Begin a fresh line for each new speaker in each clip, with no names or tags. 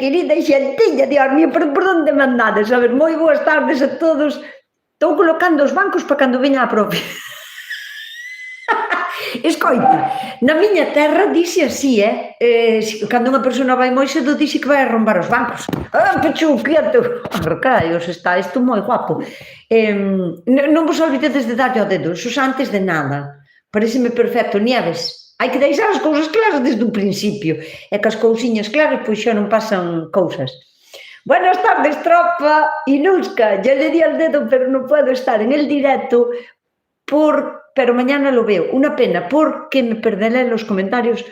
querida xentiña, Dios mío, por onde me andades? A ver, moi boas tardes a todos. Estou colocando os bancos para cando veña a profe. Escoita, na miña terra dixe así, cando unha persona vai moi cedo dixe que vai arrombar os bancos. Pechou, quieto. Carallos, está isto moi guapo. Non vos olvidedes de darlle ao dedo, xos antes de nada. Pareceme perfecto, Nieves. Hai que deixar as cousas claras desde un principio. E que as cousiñas claras, pois xa non pasan cousas. Buenas tardes, tropa. Inuska, ya le di al dedo, pero no puedo estar en el directo pero mañana lo veo. Una pena, porque me perderé los comentarios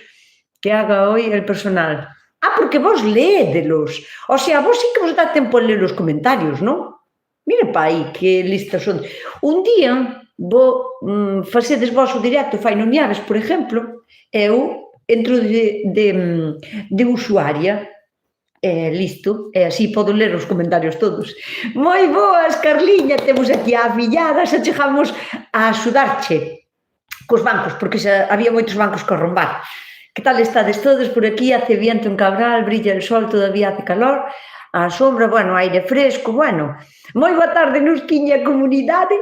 que haga hoy el personal. Porque vos léedelos. O sea, vos sí que vos dá tempo a ler os comentarios, non? Mira pa aí, que listas son. Un día vou facedes vos o directo, fai no Nieves, por exemplo, eu entro de usuaria, listo, e así podo ler os comentarios todos. Moi boas, Carliña, temos aquí a afillada, xa chegamos a axudarche cos bancos, porque xa había moitos bancos que arrombar. Que tal estades todos por aquí? Hace viento en Cabral, brilla el sol, todavía hace calor, a sombra, bueno, aire fresco, bueno. Moi boa tarde, Nusquiña, comunidade.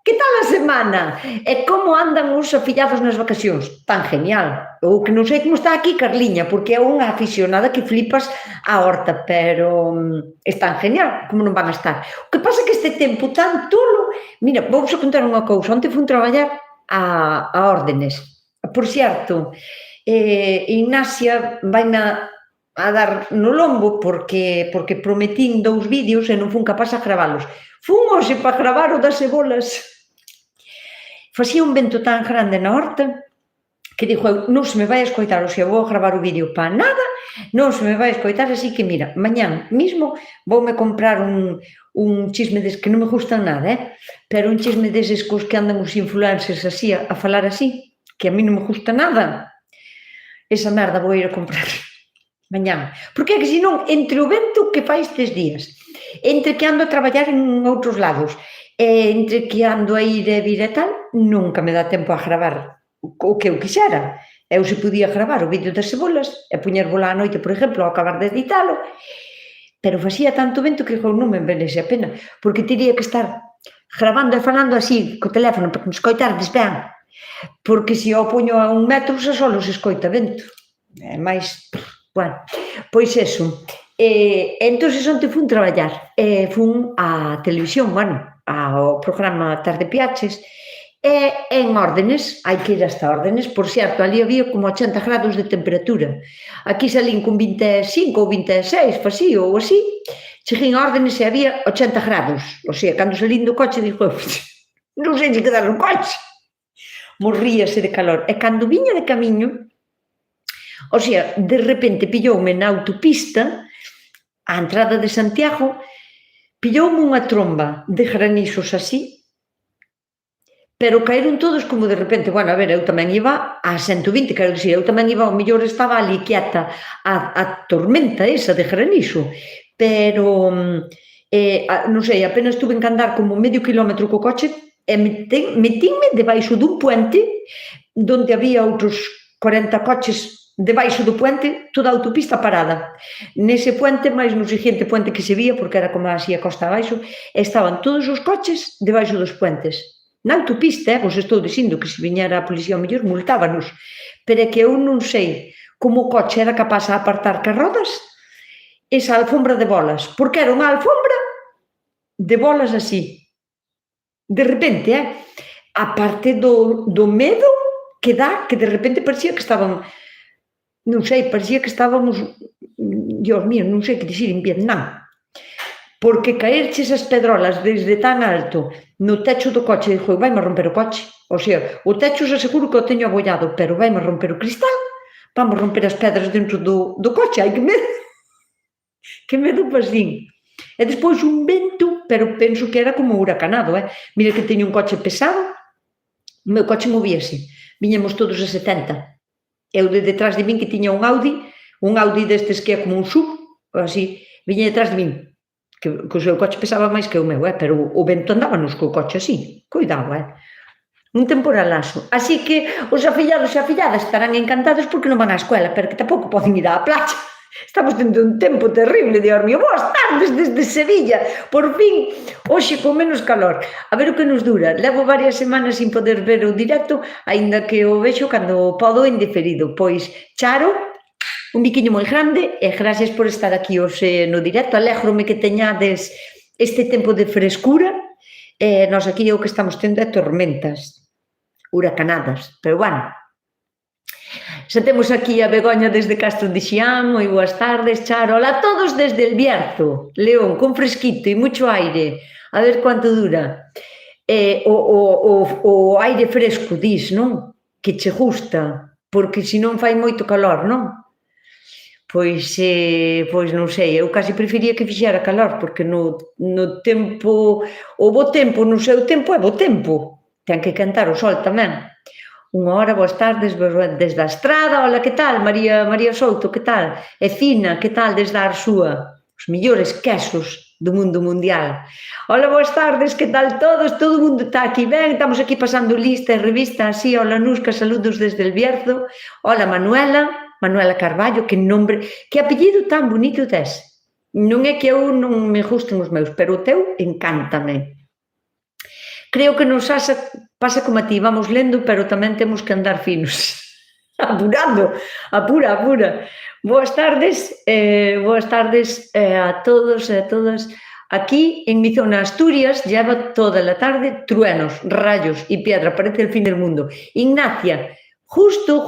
Que tal a semana? E como andan os afillados nas vacacións? Tan genial. O que non sei como está aquí Carliña, porque é unha aficionada que flipas a horta, pero están genial, como non van a estar. O que pasa é que este tempo tan tolo... Mira, vou vos contar unha cousa. Onte fui traballar a órdenes. Por certo, Ignacia vaime a dar no lombo porque prometín 2 vídeos e non fun capaz a gravalos. Fun hoxe para gravar o das cebolas. Facía un vento tan grande na horta que dixo eu, non se me vai a escoitar, o sea, vou gravar o vídeo para nada, non se me vai a escoitar, así que mira, mañán mismo voume comprar un chisme que non me gustan nada, pero un chisme deses cos que andan os influencers así, a falar así, que a mí non me gusta nada. Esa merda vou ir a comprar mañán. Porque é que senón, entre o vento que fai estes días, entre que ando a traballar en outros lados, entre que ando a ir e vir e tal, nunca me dá tempo a gravar o que eu quixera. Eu se podía gravar o vídeo das cebolas e poñervola á noite, por exemplo, ao acabar de editalo, pero facía tanto vento que non me merece a pena, porque teria que estar gravando e falando así, co teléfono, para que me escoitardes ben, porque se eu poño a 1 metro, xa só se escoita vento. É máis... Bueno, pois eso. Entón, onte fun traballar, fun á televisión, bueno, ao programa Tarde Piaches, e en órdenes, hai que ir hasta órdenes, por certo, ali había como 80 grados de temperatura. Aquí salín con 25 ou 26, fasí, ou así, cheguei a órdenes e había 80 grados. O sea, cando salín do coche, dixo, non sei se quedar no coche. Morríase de calor. E cando viña de camiño, o sea, de repente pilloume na autopista, á entrada de Santiago, pilloume unha tromba de granizos así, pero caeron todos como de repente. Bueno, a ver, eu tamén iba a 120, quero dicir, eu tamén iba, ao mellor estaba ali quieta a tormenta esa de granizo, pero, non sei, apenas tuve que andar como medio kilómetro co coche e metínme debaixo dun puente donde había outros 40 coches debaixo do puente, toda a autopista parada. Nese puente, máis no seguinte puente que se vía, porque era como así a costa abaixo, estaban todos os coches debaixo dos puentes. Na autopista, vos estou dicindo que se viñera a policía ao mellor, multábanos. Pero é que eu non sei como o coche era capaz de apartar que rodas esa alfombra de bolas, porque era unha alfombra de bolas así. De repente, a parte do medo que dá, que de repente parecía que estaban... Non sei, parecía que estábamos, Dios mío, non sei que dicir, en Vietnam. Porque caerche esas pedrolas desde tan alto no techo do coche, dixo, vai-me romper o coche. O sea, o techo xa seguro que o teño abollado, pero vai-me romper o cristal, vamos romper as pedras dentro do coche, ai que medo. Que medo pasín. E despois un vento, pero penso que era como huracanado, Mira que teño un coche pesado, o meu coche movíase, viñamos todos a 70. Eu de detrás de min que tiña un Audi destes que é como un SUV, así, viña detrás de min, que o seu coche pesaba máis que o meu, pero o vento andábanos co coche así, cuidado, un temporalazo. Así que os afillados e afilladas estarán encantados porque non van á escuela, pero que tampouco poden ir á playa. Estamos tendo un tempo terrible, Dios mío. Boas tardes desde Sevilla. Por fin, hoxe con menos calor. A ver o que nos dura. Levo varias semanas sin poder ver o directo, aínda que o vexo cando podo en diferido. Pois, Charo, un biquiño moi grande e gracias por estar aquí hoxe no directo. Alégrome que teñades este tempo de frescura. Nós aquí o que estamos tendo é tormentas, huracanadas. Pero, bueno, xa temos aquí a Begoña desde Castro de Xián, moi boas tardes, Charo. Hola a todos desde El Bierzo, León, con fresquito e mucho aire. A ver cuánto dura. O aire fresco, dis, non? Que che gusta, porque se non fai moito calor, non? Pois non sei, eu casi prefería que fixera calor, porque no tempo, o bo tempo no seu tempo é bo tempo. Ten que cantar o sol tamén. Unha hora, boas tardes, desde a Estrada, hola, que tal? María Souto, que tal? E Fina, que tal desde a Arsúa? Os millores quesos do mundo mundial. Hola, boas tardes, que tal todos? Todo o mundo está aquí ben, estamos aquí pasando lista e revista así. Hola, Nusca, saludos desde El Bierzo. Hola, Manuela Carballo, que nombre, que apellido tan bonito tes. Non é que eu non me gusten os meus, pero o teu encántame. Creo que nos pasa como a ti, vamos lendo, pero tamén temos que andar finos. Apurando, apura. Boas tardes a todos e a todas. Aquí, en mi zona Asturias, lleva toda la tarde truenos, rayos y piedra, parece el fin del mundo. Ignacia, justo,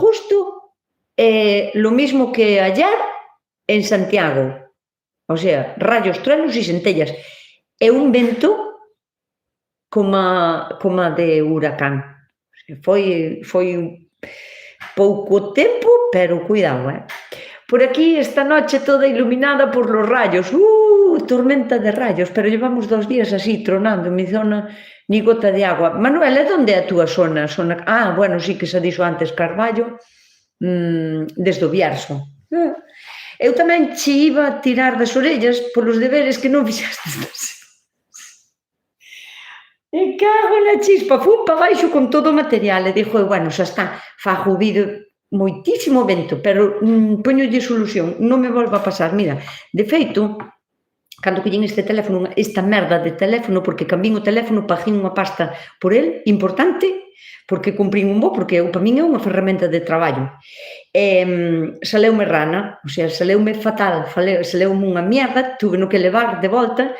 lo mismo que ayer en Santiago. O sea, rayos, truenos y centellas. É un vento como de huracán. Foi pouco tempo, pero cuidado, Por aquí esta noche toda iluminada por los rayos. Tormenta de rayos, pero llevamos 2 días así tronando en mi zona, ni gota de agua. Manuel, onde é a túa zona? Bueno, sí que se dixo antes Carballo, desde o Bierzo. Eu tamén che iba a tirar das orellas polos deberes que non fixastes. E cago na chispa, fun pa baixo con todo o material e dixo, bueno, xa está, fago o vídeo, moitísimo vento, pero poñolle solución, non me volva a pasar. Mira, de feito, cando collín esta merda de teléfono, porque cambiín o teléfono, paguín unha pasta por el, importante, porque cumprín un bo, porque para min é unha ferramenta de traballo. Saleume rana, o sea, saleume fatal, saleume unha mierda, tuve no que levar de volta,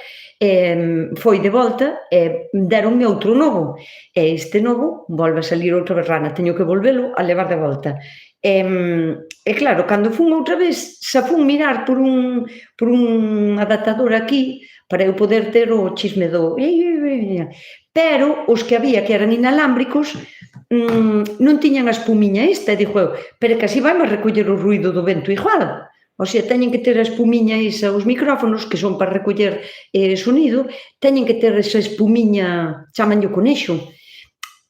foi de volta e deronme outro novo. E este novo volve a salir outra vez rana, teño que volvelo a levar de volta. E claro, cando fun outra vez, xa fun mirar por un adaptador aquí para eu poder ter o chisme do... Pero os que había que eran inalámbricos non tiñan a espumiña esta, e dixo eu, pero que así vai a recoller o ruido do vento igual. O sea, teñen que ter a espumiña esa, os micrófonos, que son para recoller sonido, teñen que ter esa espumiña, chamanlle conexo.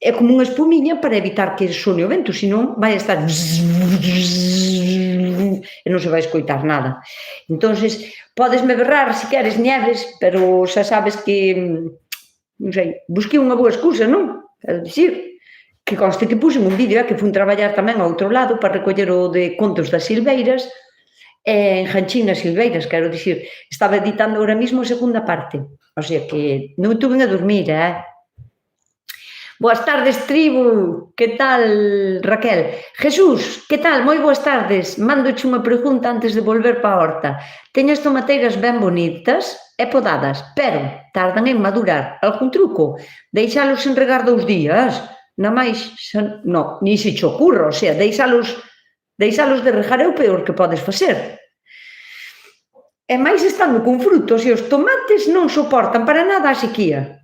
É como unha espumiña para evitar que sone o vento, senón vai estar e non se vai escoitar nada. Entonces, podesme berrar se queres nieves, pero xa sabes que, non sei, busquei unha boa excusa, non? É dicir, que conste que puxen un vídeo, que fun traballar tamén ao outro lado para recoller o de Contos das Silveiras, en Janchín nas Silveiras, quero dicir, estaba editando ahora mismo a segunda parte, o sea que non tuve a dormir, Boas tardes, tribu, que tal, Raquel? Jesús, que tal? Moi boas tardes, mandoche unha pregunta antes de volver pa a horta. Teño as tomateiras ben bonitas e podadas, pero tardan en madurar. Algún truco? Deixalos en regar 2 días? Na máis, non, ni se che ocurra, o sea, deixalos de regar é o peor que podes facer. E máis estando con frutos, e os tomates non soportan para nada a sequía.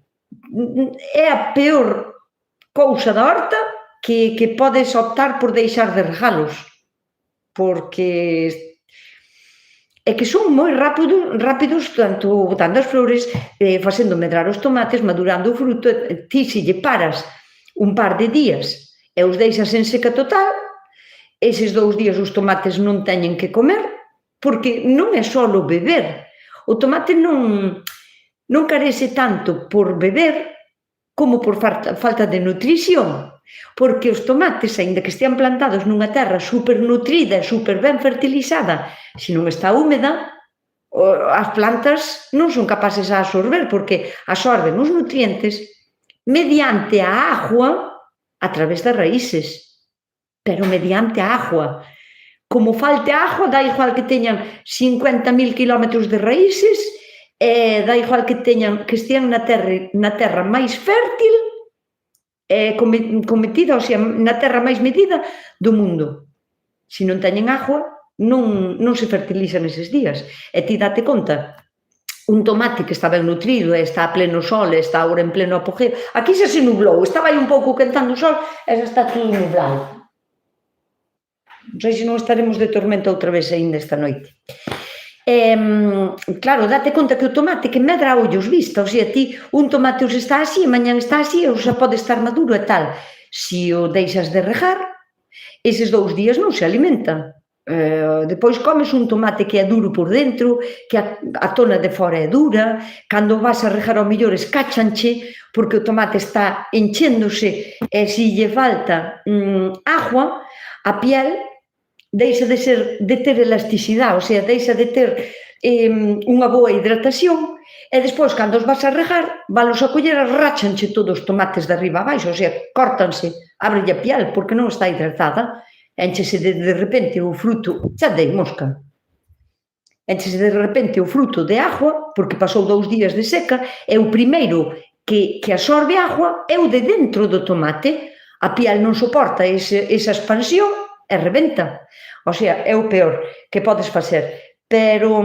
É a peor cousa da horta que podes optar por deixar de regalos, porque é que son moi rápidos, tanto botando as flores, facendo medrar os tomates, madurando o fruto, ti se lle paras un par de días e os deixas en seca total, eses 2 días os tomates non teñen que comer, porque non é só o beber. O tomate non carece tanto por beber como por falta de nutrición. porque os tomates, aínda que estean plantados nunha terra supernutrida e super ben fertilizada, se non está húmeda, as plantas non son capaces a absorber, porque absorben os nutrientes mediante a agua a través das raíces, pero mediante a agua. Como falte agua, dá igual que teñan 50.000 kilómetros de raíces, dá igual que estean na terra máis fértil, cometida, ou sea, na terra máis medida do mundo. Se non teñen agua, non se fertilizan eses días. E ti date conta, un tomate que está ben nutrido e está a pleno sol e está agora en pleno apogeo, aquí xa se nublou, estaba aí un pouco quentando o sol e xa está todo nublado. Non sei se non estaremos de tormenta outra vez aínda esta noite. Claro, date conta que o tomate que medra a ollos vista, ou sea, ti un tomate os está así, e mañán está así, ou xa pode estar maduro e tal. Se o deixas de regar, eses 2 días non se alimenta. Depois comes un tomate que é duro por dentro, que a tona de fora é dura, cando vas a regar ao mellor escáchanche, porque o tomate está enchéndose e se lle falta agua, a piel deixa de ter elasticidade, ou sea, deixa de ter unha boa hidratación e despois, cando os vas a regar, valos a coller e ráchanche todos os tomates de arriba a baixo, ou sea, córtanse, ábrelle a piel porque non está hidratada, enchese de repente o fruto, xa dei mosca, enchese de repente o fruto de agua, porque pasou 2 días de seca, e o primeiro que absorbe agua é o de dentro do tomate, a piel non soporta esa expansión e rebenta. O sea, é o peor que podes facer. Pero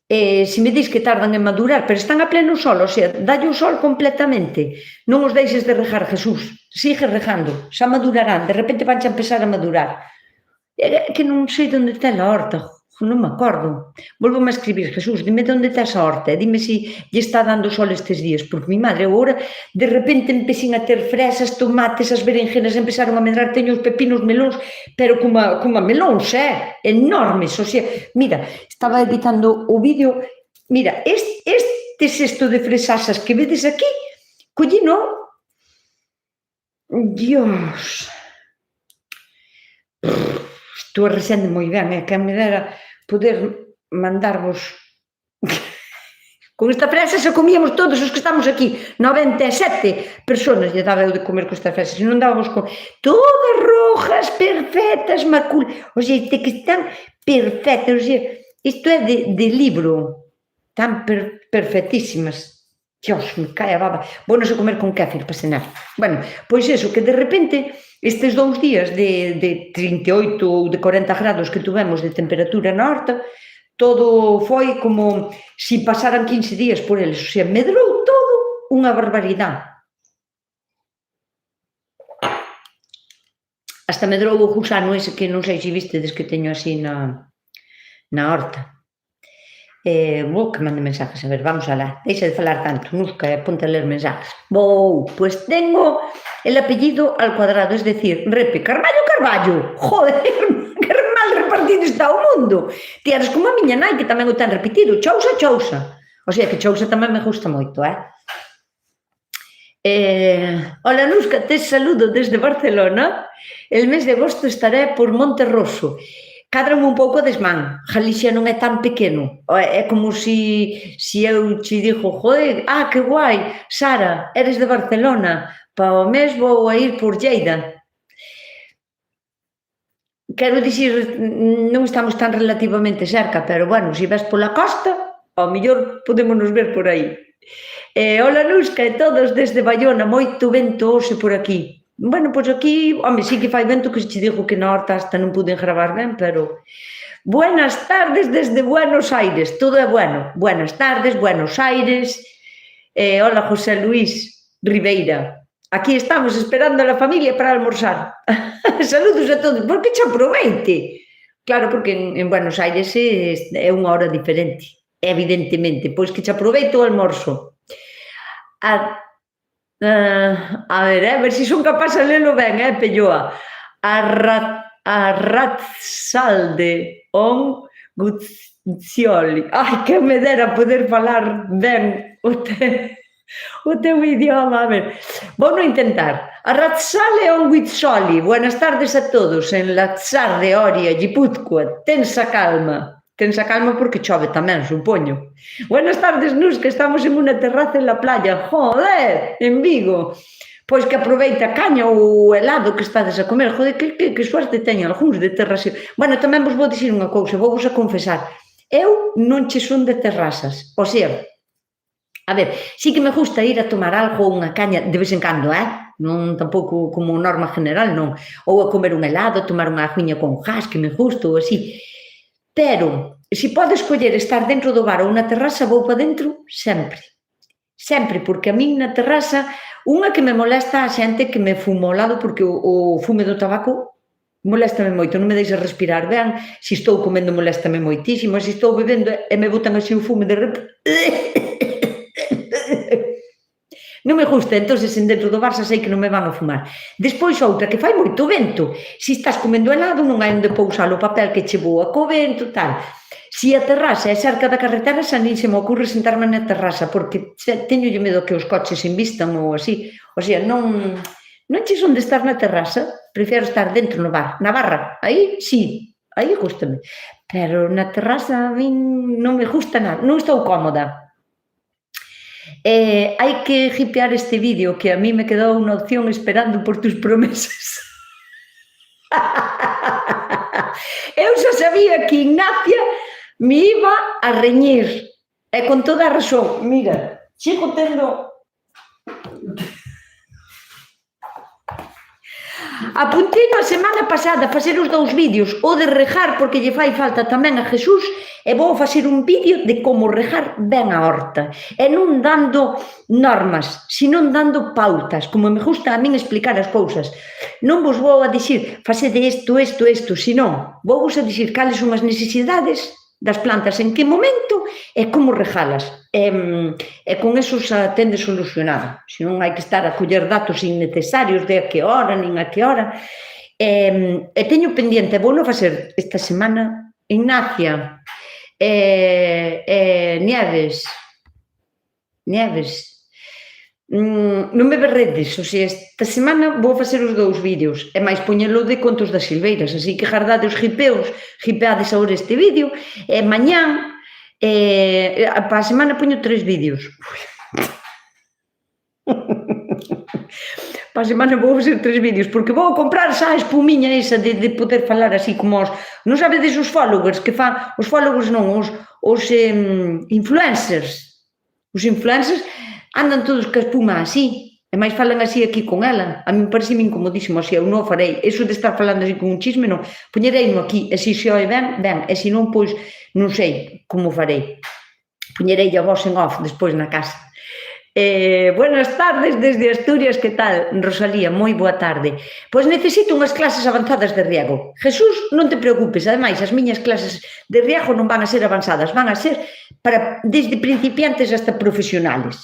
se me dis que tardan en madurar, pero están a pleno sol, o sea, dalle o sol completamente, non os deixes de regar, Jesús, sigue regando, xa madurarán, de repente vanche a empezar a madurar. É que non sei onde está a horta, non me acordo. Volvome a escribir, Jesús, dime onde está a horta, dime se lle está dando sol estes días, porque mi madre agora, de repente empecín a ter fresas, tomates, as berenjenas empezaron a medrar, teño os pepinos, melóns, pero como melóns, enormes, o sea, mira, estaba editando o vídeo, mira, este cesto de fresasas que vedes aquí, collino, Dios, estou resende moi ben, que me dera poder mandarvos con esta fresa se comíamos todos os que estamos aquí, 97 personas lle daba eu de comer con esta fresa, se non dábamos con todas rojas, perfectas, o sea, que están perfectas, o sea, isto é de libro, tan perfectísimas. Dios, me cae a baba. Vounos a comer con kéfir para cenar. Bueno, pois eso, que de repente estes 2 días de 38 ou de 40 grados que tuvemos de temperatura na horta, todo foi como se pasaran 15 días por eles, o sea, medrou todo unha barbaridade. Hasta medrou o gusano ese que non sei se vistedes que teño así na horta. Que mande mensajes, a ver, vamos alá, deixa de falar tanto, Nusca, ponte a ler mensajes. Pues tengo el apellido al cuadrado, es decir, Repe Carballo, joder, que mal repartido está o mundo. Ti eres como a miña nai, que tamén o ten repetido, Chousa. O sea, que Chousa tamén me gusta moito, Hola, Nusca, te saludo desde Barcelona. El mes de agosto estaré por Monterroso. Cádrame un pouco desmán, Galicia non é tan pequeno, é como se eu te digo, joder, que guai, Sara, eres de Barcelona, para o mes vou a ir por Lleida. Quero dicir, non estamos tan relativamente cerca, pero bueno, se ves pola costa, ao mellor podémonos ver por aí. Hola, Nusca, e todos desde Bayona, moito vento hoxe por aquí. Bueno, pois aquí, home, sí que fai vento que se te digo que na horta hasta non puden gravar ben, pero... Buenas tardes desde Buenos Aires, todo é bueno. Buenas tardes, Buenos Aires. Hola, José Luis Ribeira. Aquí estamos esperando a la familia para almorzar. Saludos a todos. Por que che aproveite? Claro, porque en Buenos Aires é unha hora diferente, evidentemente. Pois que che aproveite o almorzo. A ver se son capaz de lelo ben, Pelloa. Arratsalde on Guzioli. Ai, que me dera poder falar ben o teu idioma. A ver, vou non intentar. Arratsale on Huitzoli, buenas tardes a todos, en la Tsar de Oria, Guipúzcoa, tensa calma porque chove tamén, supoño. Buenas tardes, Nus, que estamos en unha terraza en la playa, joder, en Vigo. Pois que aproveita a caña ou o helado que estades a comer, joder, que suerte teñen algúns de terraseo. Bueno, tamén vos vou dicir unha cousa, vou vos a confesar, eu non che son de terrazas, o sea, a ver, sí que me gusta ir a tomar algo, unha caña, de vez en cando, non tampouco como norma general, non, ou a comer un helado, tomar unha aguiña con gas, que me gusta, ou así, pero, se podes escoller estar dentro do bar ou na terraza, vou para dentro sempre, porque a min na terraza, unha que me molesta a xente que me fumo ao lado, porque o fume do tabaco moléstame moito, non me deixa respirar ben, se estou comendo moléstame moitísimo, se estou bebendo e me botan así o fume de repente, non me gusta, entón, sen dentro do bar xa sei que non me van a fumar. Despois outra, que fai moito vento, se estás comendo helado non hai onde pousar o papel que che voa co vento, tal. Se a terraza é cerca da carretera, xa nin se me ocurre sentarme na terraza, porque teño medo que os coches invistan ou así, o sea, non che son de estar na terraza, prefiero estar dentro no bar, na barra, aí sí, aí gústame, pero na terraza a min non me gusta nada, non estou cómoda. Hai que hipear este vídeo que a mí me quedou unha opción esperando por tus promesas. Eu xa sabía que Ignacia me iba a reñir, e con toda a razón, mira, sigo tendo... Apuntei a semana pasada a facer os 2 vídeos, o de regar, porque lle fai falta tamén a Jesús, e vou facer un vídeo de como regar ben a horta, e non dando normas, sino dando pautas, como me gusta a min explicar as cousas. Non vos vou a dicir, facede isto, sino vou vos a dicir cales son as necesidades das plantas, en que momento e como regalas. E con eso xa tende solucionado. Se non hai que estar a coller datos innecesarios de a que hora, nin a que hora. E teño pendiente, vou non facer esta semana, Ignacia, Nieves, non me berredes, o sea, esta semana vou facer os 2 vídeos, e máis poñelo de contos das silveiras, así que gardade os hipeades agora este vídeo, e mañán, para a semana poño 3 vídeos. Para a semana vou facer 3 vídeos, porque vou comprar xa a espumiña esa de poder falar así como os... Non sabedes os followers que fan... Os followers non, os influencers. Os influencers andan todos ca espuma así, e máis falan así aquí con ela. A mí parece incomodísimo, así, eu non o farei. Eso de estar falando así con un chisme, non. Poñerei-no aquí, e se se oi ben, ben, e se non, pois, non sei como farei. Poñerei a voz en off despois na casa. Buenas tardes desde Asturias, que tal? Rosalía, moi boa tarde. Pois necesito unhas clases avanzadas de riego. Jesús, non te preocupes, ademais, as miñas clases de riego non van a ser avanzadas, van a ser para desde principiantes hasta profesionales.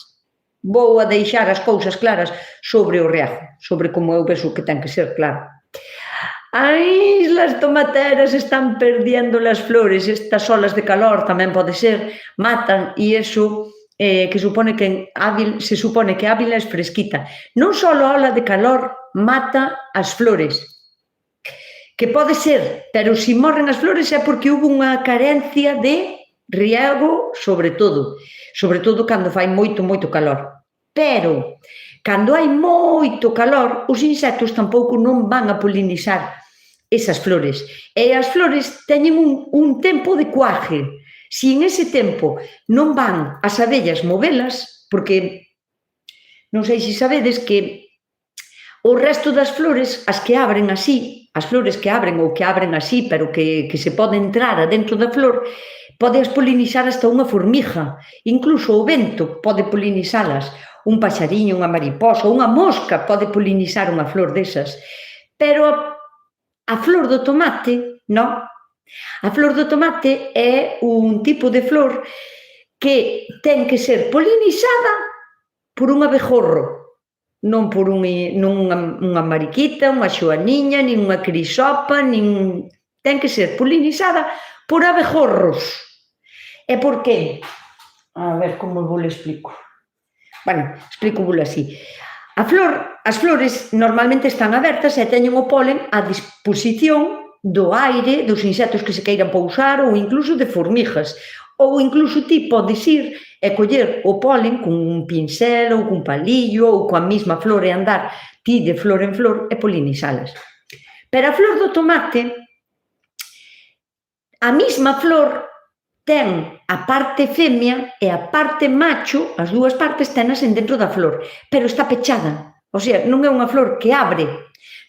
Vou a deixar as cousas claras sobre o riego, sobre como eu penso que ten que ser, claro. Ai, las tomateras están perdiendo las flores, estas olas de calor tamén pode ser, matan, e iso... que se supone que Ávila es fresquita. Non só a ola de calor mata as flores, que pode ser, pero se morren as flores é porque hubo unha carencia de riego, sobre todo cando fai moito calor. Pero, cando hai moito calor, os insectos tampouco non van a polinizar esas flores. E as flores teñen un tempo de cuaje. Se en ese tempo non van as abellas movelas, porque non sei se sabedes que o resto das flores, as que abren así, as flores que abren ou que abren así, pero que se pode entrar adentro da flor, pode as polinizar hasta unha formiga, incluso o vento pode polinizalas, un paxariño, unha mariposa, unha mosca pode polinizar unha flor desas, pero a flor do tomate, non? A flor do tomate é un tipo de flor que ten que ser polinizada por un abejorro, non por unha mariquita, unha xoaniña, nin unha crisopa, ten que ser polinizada por abejorros. E por qué? A ver como vos lo explico. Bueno, explico-vos así. As flores normalmente están abertas e teñen o polen a disposición do aire, dos insectos que se queiran pousar ou incluso de formigas. Ou incluso ti podes ir e coller o polen con un pincel ou cun palillo ou coa mesma flor e andar ti de flor en flor e polinizalas. Pero a flor do tomate, a mesma flor ten a parte femia e a parte macho, as dúas partes tenas en dentro da flor, pero está pechada. O sea, non é unha flor que abre,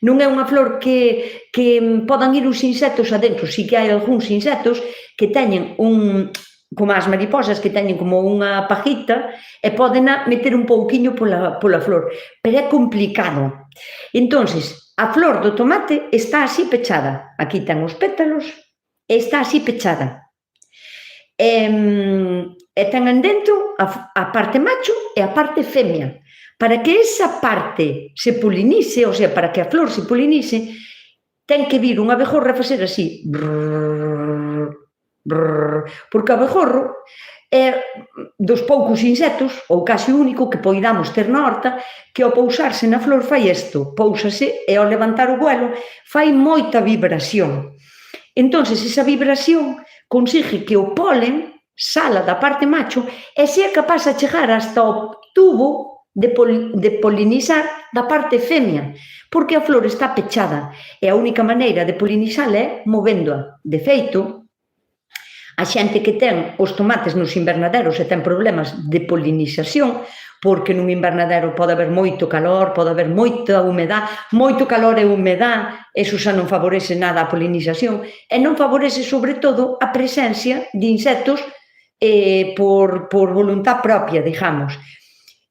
non é unha flor que podan ir os insectos adentro. Si que hai algúns insectos que teñen como as mariposas, que teñen como unha pajita e poden meter un pouquiño pola flor, pero é complicado. Entonces, a flor do tomate está así pechada. Aquí ten os pétalos e está así pechada. E ten en dentro a parte macho e a parte femia. Para que esa parte se polinice, o sea, para que a flor se polinice, ten que vir un abejorro a facer así, porque o abejorro é dos poucos insectos, ou case único, que poidamos ter na horta, que ao pousarse na flor fai isto, pousase e ao levantar o vuelo fai moita vibración. Entón, esa vibración consigue que o polen sala da parte macho e sea capaz de chegar hasta o tubo de polinizar da parte femia, porque a flor está pechada e a única maneira de polinizar é movéndoa. De feito, a xente que ten os tomates nos invernaderos e ten problemas de polinización, porque nun invernadero pode haber moito calor, pode haber moita humedad, moito calor e humedad, eso xa non favorece nada a polinización, e non favorece, sobre todo, a presencia de insectos por voluntad propia, digamos.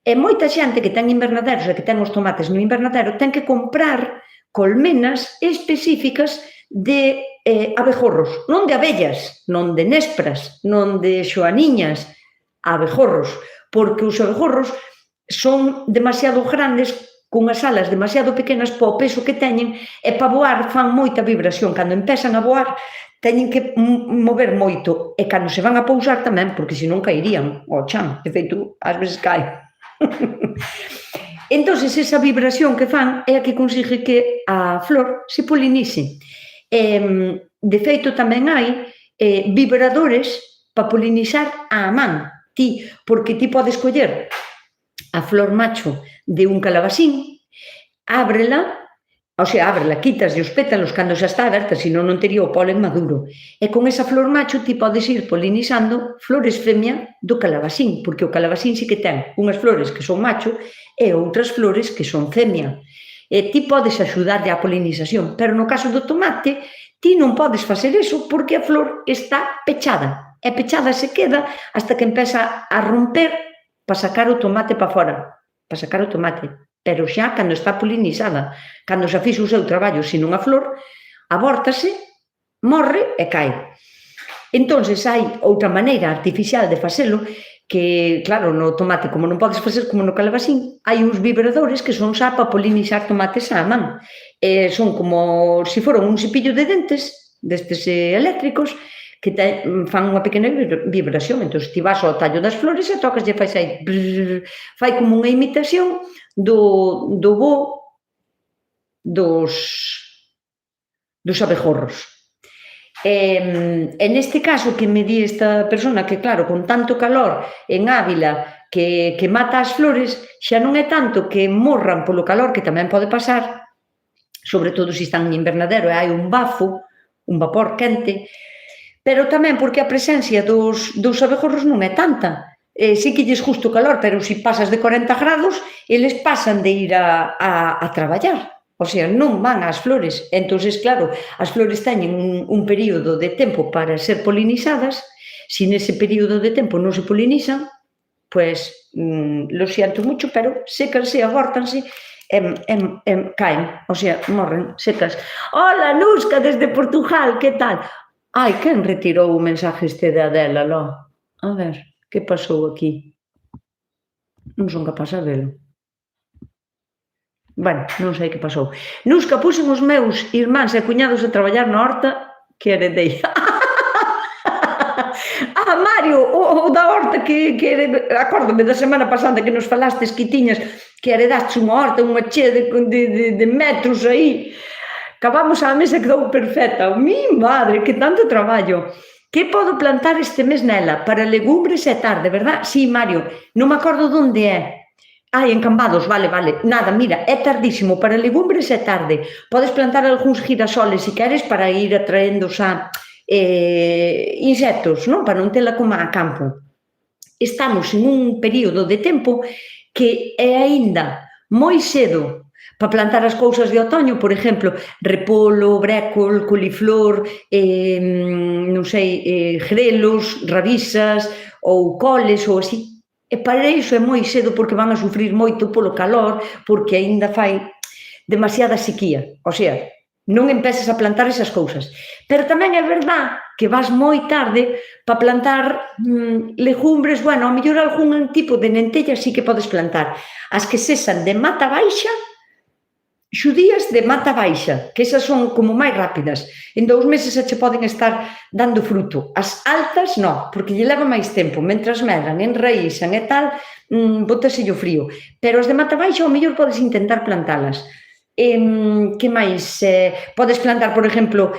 E moita xente que ten invernaderos e que ten os tomates no invernadero ten que comprar colmenas específicas de abejorros, non de abellas, non de néspras, non de xoaniñas, abejorros, porque os abejorros son demasiado grandes, cunhas alas demasiado pequenas para o peso que teñen, e para voar fan moita vibración. Cando empezan a voar, teñen que mover moito, e cando se van a pousar tamén, porque senón caerían ao chan, de feito, ás veces cae. Entón, esa vibración que fan é a que consigue que a flor se polinice. De feito, tamén hai vibradores para polinizar á man, porque ti podes coller a flor macho de un calabacín, ábrela, quitas os pétalos cando xa está aberta, senón non tería o polen maduro. E con esa flor macho ti podes ir polinizando flores femia do calabacín, porque o calabacín sí que ten unhas flores que son macho e outras flores que son femia. E ti podes axudar á polinización, pero no caso do tomate, ti non podes facer iso porque a flor está pechada. E pechada se queda hasta que empeza a romper para sacar o tomate para fora, para sacar o tomate. Pero xa cando está polinizada, cando xa fixo o seu traballo, senón a flor, abórtase, morre e cae. Entón, hai outra maneira artificial de facelo, que, claro, no tomate, como non podes facer como no calabacín, hai uns vibradores que son xa para polinizar tomates á man. Son como se foron un cepillo de dentes, destes eléctricos, que fan unha pequena vibración. Entón, ti vas ao tallo das flores e tocas e fai aí, fai como unha imitación do voo dos abejorros. E neste caso que me di esta persona, que claro, con tanto calor en Ávila que mata as flores, xa non é tanto que morran polo calor, que tamén pode pasar, sobre todo se están en invernadero e hai un bafo, un vapor quente, pero tamén porque a presencia dos abejorros non é tanta. Sí que lles gusta o calor, pero se pasas de 40 grados, eles pasan de ir a traballar. O sea, non van ás flores. Entón, claro, as flores teñen un período de tempo para ser polinizadas. Se nese período de tempo non se polinizan, pois, lo siento mucho, pero sécanse, agórtanse, caen, o sea, morren secas. Hola, Luzca, desde Portugal, que tal? Ai, quen retirou o mensaje este de Adela, lo? A ver, que pasou aquí? Non son capaz de velo. Bueno, non sei que pasou. Luzca, puxen os meus irmáns e cuñados a traballar na horta que heredei. Mario, o da horta que acórdame da semana pasada que nos falastes que tiñas que heredaste unha horta, unha chea de metros aí, acabamos a mesa quedou perfecta. Mi madre, que tanto traballo. Que podo plantar este mes nela? Para legumbres é tarde, verdad? Sí, Mario, non me acordo onde é. Ai, en Cambados, vale. Nada, mira, é tardísimo, para legumbres é tarde. Podes plantar algúns girasoles, se queres, para ir atraendo xa insectos, non? Para non tela como a campo. Estamos en un período de tempo que é aínda moi cedo para plantar as cousas de outoño, por exemplo, repolo, brécol, coliflor, non sei, grelos, rabisas ou coles ou así. E para iso é moi cedo porque van a sufrir moito polo calor, porque aínda fai demasiada sequía. O sea, non empeces a plantar esas cousas. Pero tamén é verdad que vas moi tarde para plantar legumbres, bueno, ao mellor algún tipo de lentellas sí que podes plantar. As que sexan de mata baixa, xudías de mata baixa, que esas son como máis rápidas. En 2 meses xa che poden estar dando fruto. As altas, non, porque lle leva máis tempo. Mentras medran, enraízan e tal, bótaselle o frío. Pero as de mata baixa, ao mellor podes intentar plantalas. Que máis? Podes plantar, por exemplo,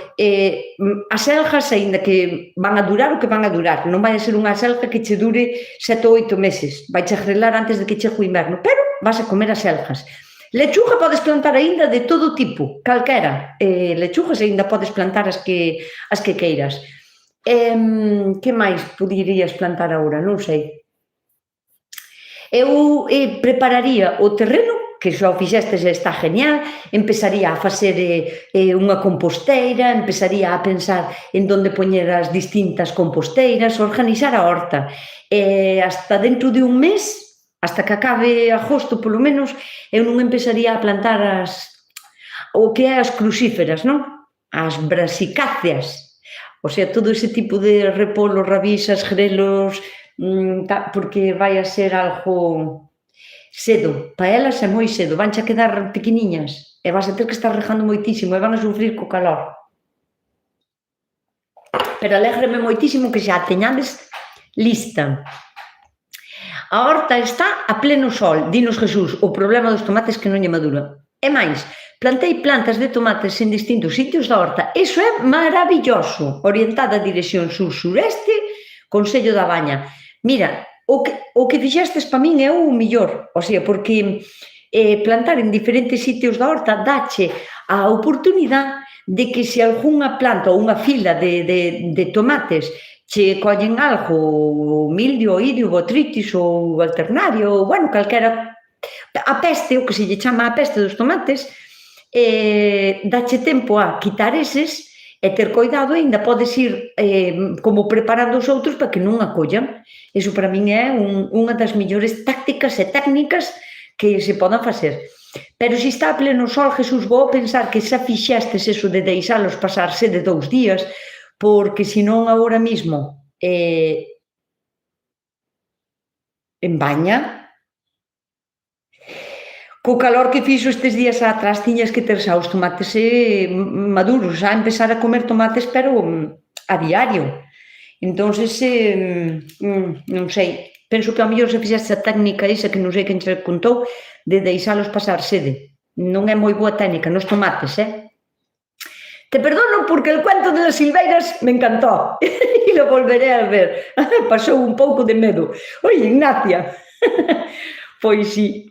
as selgas, aínda que van a durar o que van a durar. Non vai a ser unha selga que che dure 7 ou 8 meses. Vai che grelar antes de que chegue o inverno, pero vas a comer as selgas. Lechuga podes plantar aínda de todo tipo, calquera. Lechugas aínda podes plantar as que queiras. Que máis poderías plantar agora? Non sei. Eu prepararía o terreno, que xa o fixestes e está genial, empezaría a facer unha composteira, empezaría a pensar en onde poñer as distintas composteiras, organizar a horta. Hasta dentro de un mes, hasta que acabe agosto, polo menos, eu non empezaría a plantar o que é as crucíferas, non? As brasicáceas. O sea, todo ese tipo de repolos, rabisas, grelos, porque vai a ser algo cedo. Para elas é moi cedo, vanche a quedar pequeniñas e vas a ter que estar regando moitísimo e van a sufrir co calor. Pero alégrame moitísimo que xa a teñades lista. A horta está a pleno sol, dinos Jesús, o problema dos tomates que non lle madura. E máis, plantei plantas de tomates en distintos sitios da horta. Iso é maravilloso, orientada a dirección sur-sureste, Consello da Baña. Mira, o que fixestes para min é o mellor, o sea, porque plantar en diferentes sitios da horta dache a oportunidade de que se algunha planta ou unha fila de tomates che collen algo, mildio, idio, botritis ou alternario, ou, bueno, calquera, a peste, o que se lle chama a peste dos tomates, dache tempo a quitar eses e ter cuidado, ainda podes ir como preparando os outros para que non acollan. Iso para min é unha das mellores tácticas e técnicas que se podan facer. Pero se está a pleno sol, Jesús, vou pensar que xa fixestes eso de deixalos pasar sede 2 días, porque senón agora mismo en Baña, co calor que fixo estes días atrás, tiñas que ter xa os tomates maduros, xa empezar a comer tomates, pero a diario. Entonces, non sei, penso que ao mellor se fixeste a técnica esa que non sei quen che contou, de deixalos pasar sede. Non é moi boa técnica nos tomates, Te perdono porque el cuento de las silveiras me encantó y lo volveré a ver. Pasou un pouco de medo. Oye, Ignacia. Pois sí.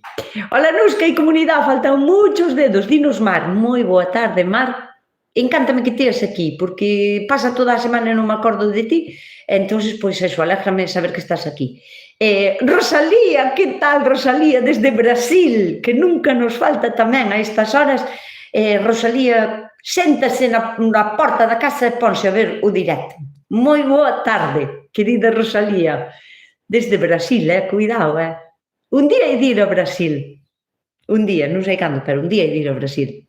Hola, Nusca e comunidade, faltan muchos dedos. Dinos, Mar. Moi boa tarde, Mar. Encántame que teas aquí, porque pasa toda a semana e non me acordo de ti. Entonces, pois eso, alégrame saber que estás aquí. Rosalía, que tal, Rosalía, desde Brasil, que nunca nos falta tamén a estas horas. Rosalía, séntase na porta da casa e ponse a ver o directo. Moi boa tarde, querida Rosalía, desde Brasil, cuidado, Un día hai de ir a Brasil. Un día, non sei cando, pero un día hai de ir a Brasil.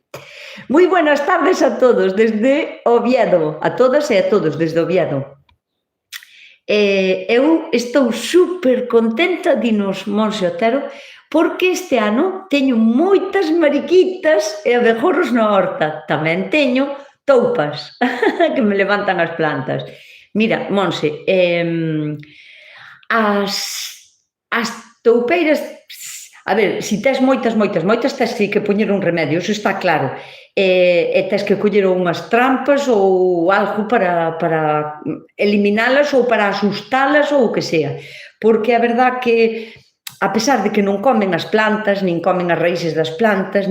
Moi buenas tardes a todos, desde Oviedo, a todas e a todos, desde Oviedo. Eu estou super contenta, dinos Monse Otero, porque este ano teño moitas mariquitas e abejorros na horta. Tamén teño toupas que me levantan as plantas. Mira, Monse, as toupeiras, A ver, se tes moitas, tes que poñer un remedio, iso está claro. E tes que coller unhas trampas ou algo para eliminalas ou para asustalas ou o que sea. Porque a verdad que, a pesar de que non comen as plantas, nin comen as raíces das plantas,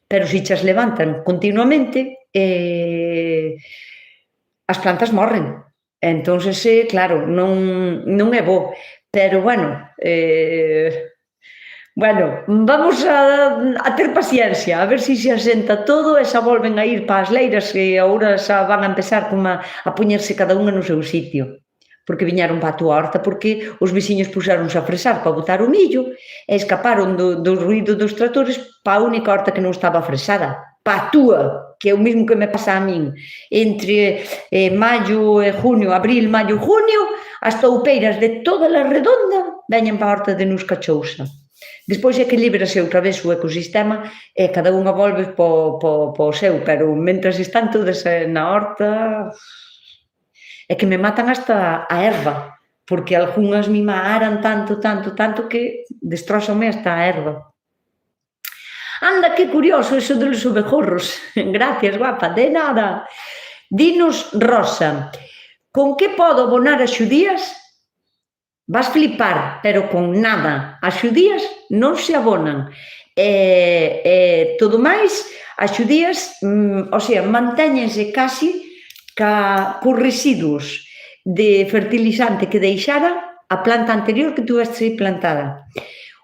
pero se chas levantan continuamente, as plantas morren. Entón, claro, non é bo. Pero, vamos a ter paciencia, a ver se asenta todo e xa volven a ir para as leiras e agora xa van a empezar a poñerse cada unha no seu sitio. Porque viñeron para a túa horta, porque os veciños puxeronse a fresar para botar o millo e escaparon do ruído dos tractores para a única horta que non estaba fresada, para a túa, que é o mesmo que me pasa a min. Entre maio e junio, abril, maio, junio, as toupeiras de toda a redonda veñen para a horta de Nus Cachousa. Despois é que librase outra vez o ecosistema e cada unha volve po seu, pero mentras están todas na horta é que me matan hasta a erva, porque algunhas me maaran tanto que destrozame hasta a erva. Anda, que curioso eso de los abejorros. Gracias, guapa, de nada. Dinos, Rosa, con que podo abonar as xudías? Vas flipar, pero con nada. As xudías non se abonan. Todo máis, as xudías, mantéñense casi cos residuos de fertilizante que deixara a planta anterior que tuveste plantada.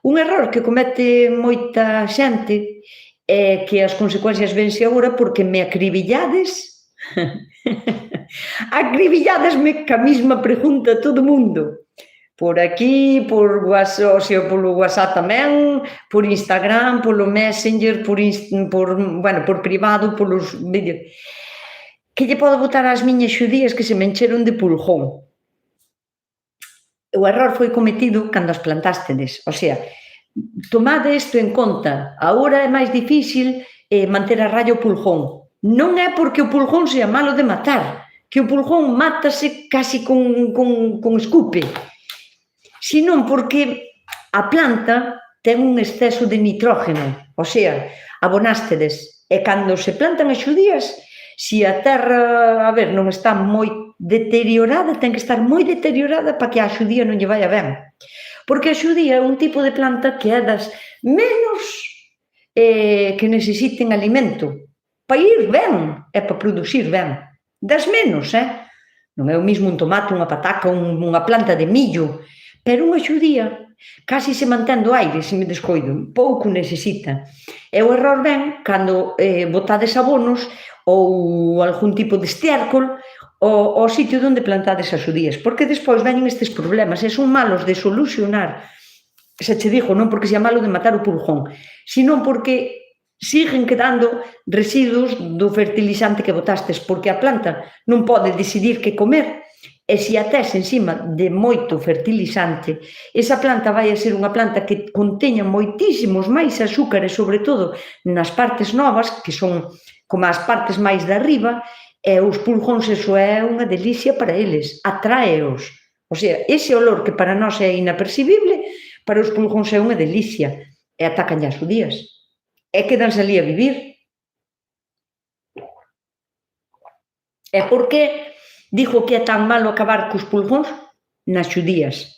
Un error que comete moita xente é que as consecuencias vense agora porque me acribillades. Acribilladesme ca mesma pregunta todo o mundo. Por aquí, polo WhatsApp tamén, por Instagram, polo Messenger, por privado, polos vídeos. Que lle podo botar ás miñas xudías que se me encheron de pulgón? O error foi cometido cando as plantástedes. O sea, tomade isto en conta. Agora é máis difícil manter a raya o pulgón. Non é porque o pulgón sea malo de matar, que o pulgón mátase casi con escupe, senón porque a planta ten un exceso de nitrógeno, o sea, abonástedes, e cando se plantan as xudías, se a terra, non está moi deteriorada, ten que estar moi deteriorada para que a xudía non lle vaya ben. Porque a xudía é un tipo de planta que é das menos que necesiten alimento, para ir ben e para producir ben. Das menos, Non é o mesmo un tomate, unha pataca, unha planta de millo, pero unha xudía casi se mantén do aire, se me descoido, pouco necesita. E o error ven cando botades abonos ou algún tipo de estiércol ao sitio onde plantades as xudías, porque despois veñen estes problemas e son malos de solucionar, xa che digo, non porque sea malo de matar o pulgón, senón porque siguen quedando residuos do fertilizante que botastes, porque a planta non pode decidir que comer, e se a tes encima de moito fertilizante, esa planta vai a ser unha planta que conteña moitísimos máis azúcares, sobre todo nas partes novas, que son como as partes máis de arriba, e os pulgóns, eso é unha delicia para eles, atráeos. O sea, ese olor que para nós é inapercibible, para os pulgóns é unha delicia, e atacan as xudías. E quedanse ali a vivir. E por que digo que é tan malo acabar cos pulgóns? Nas xudías.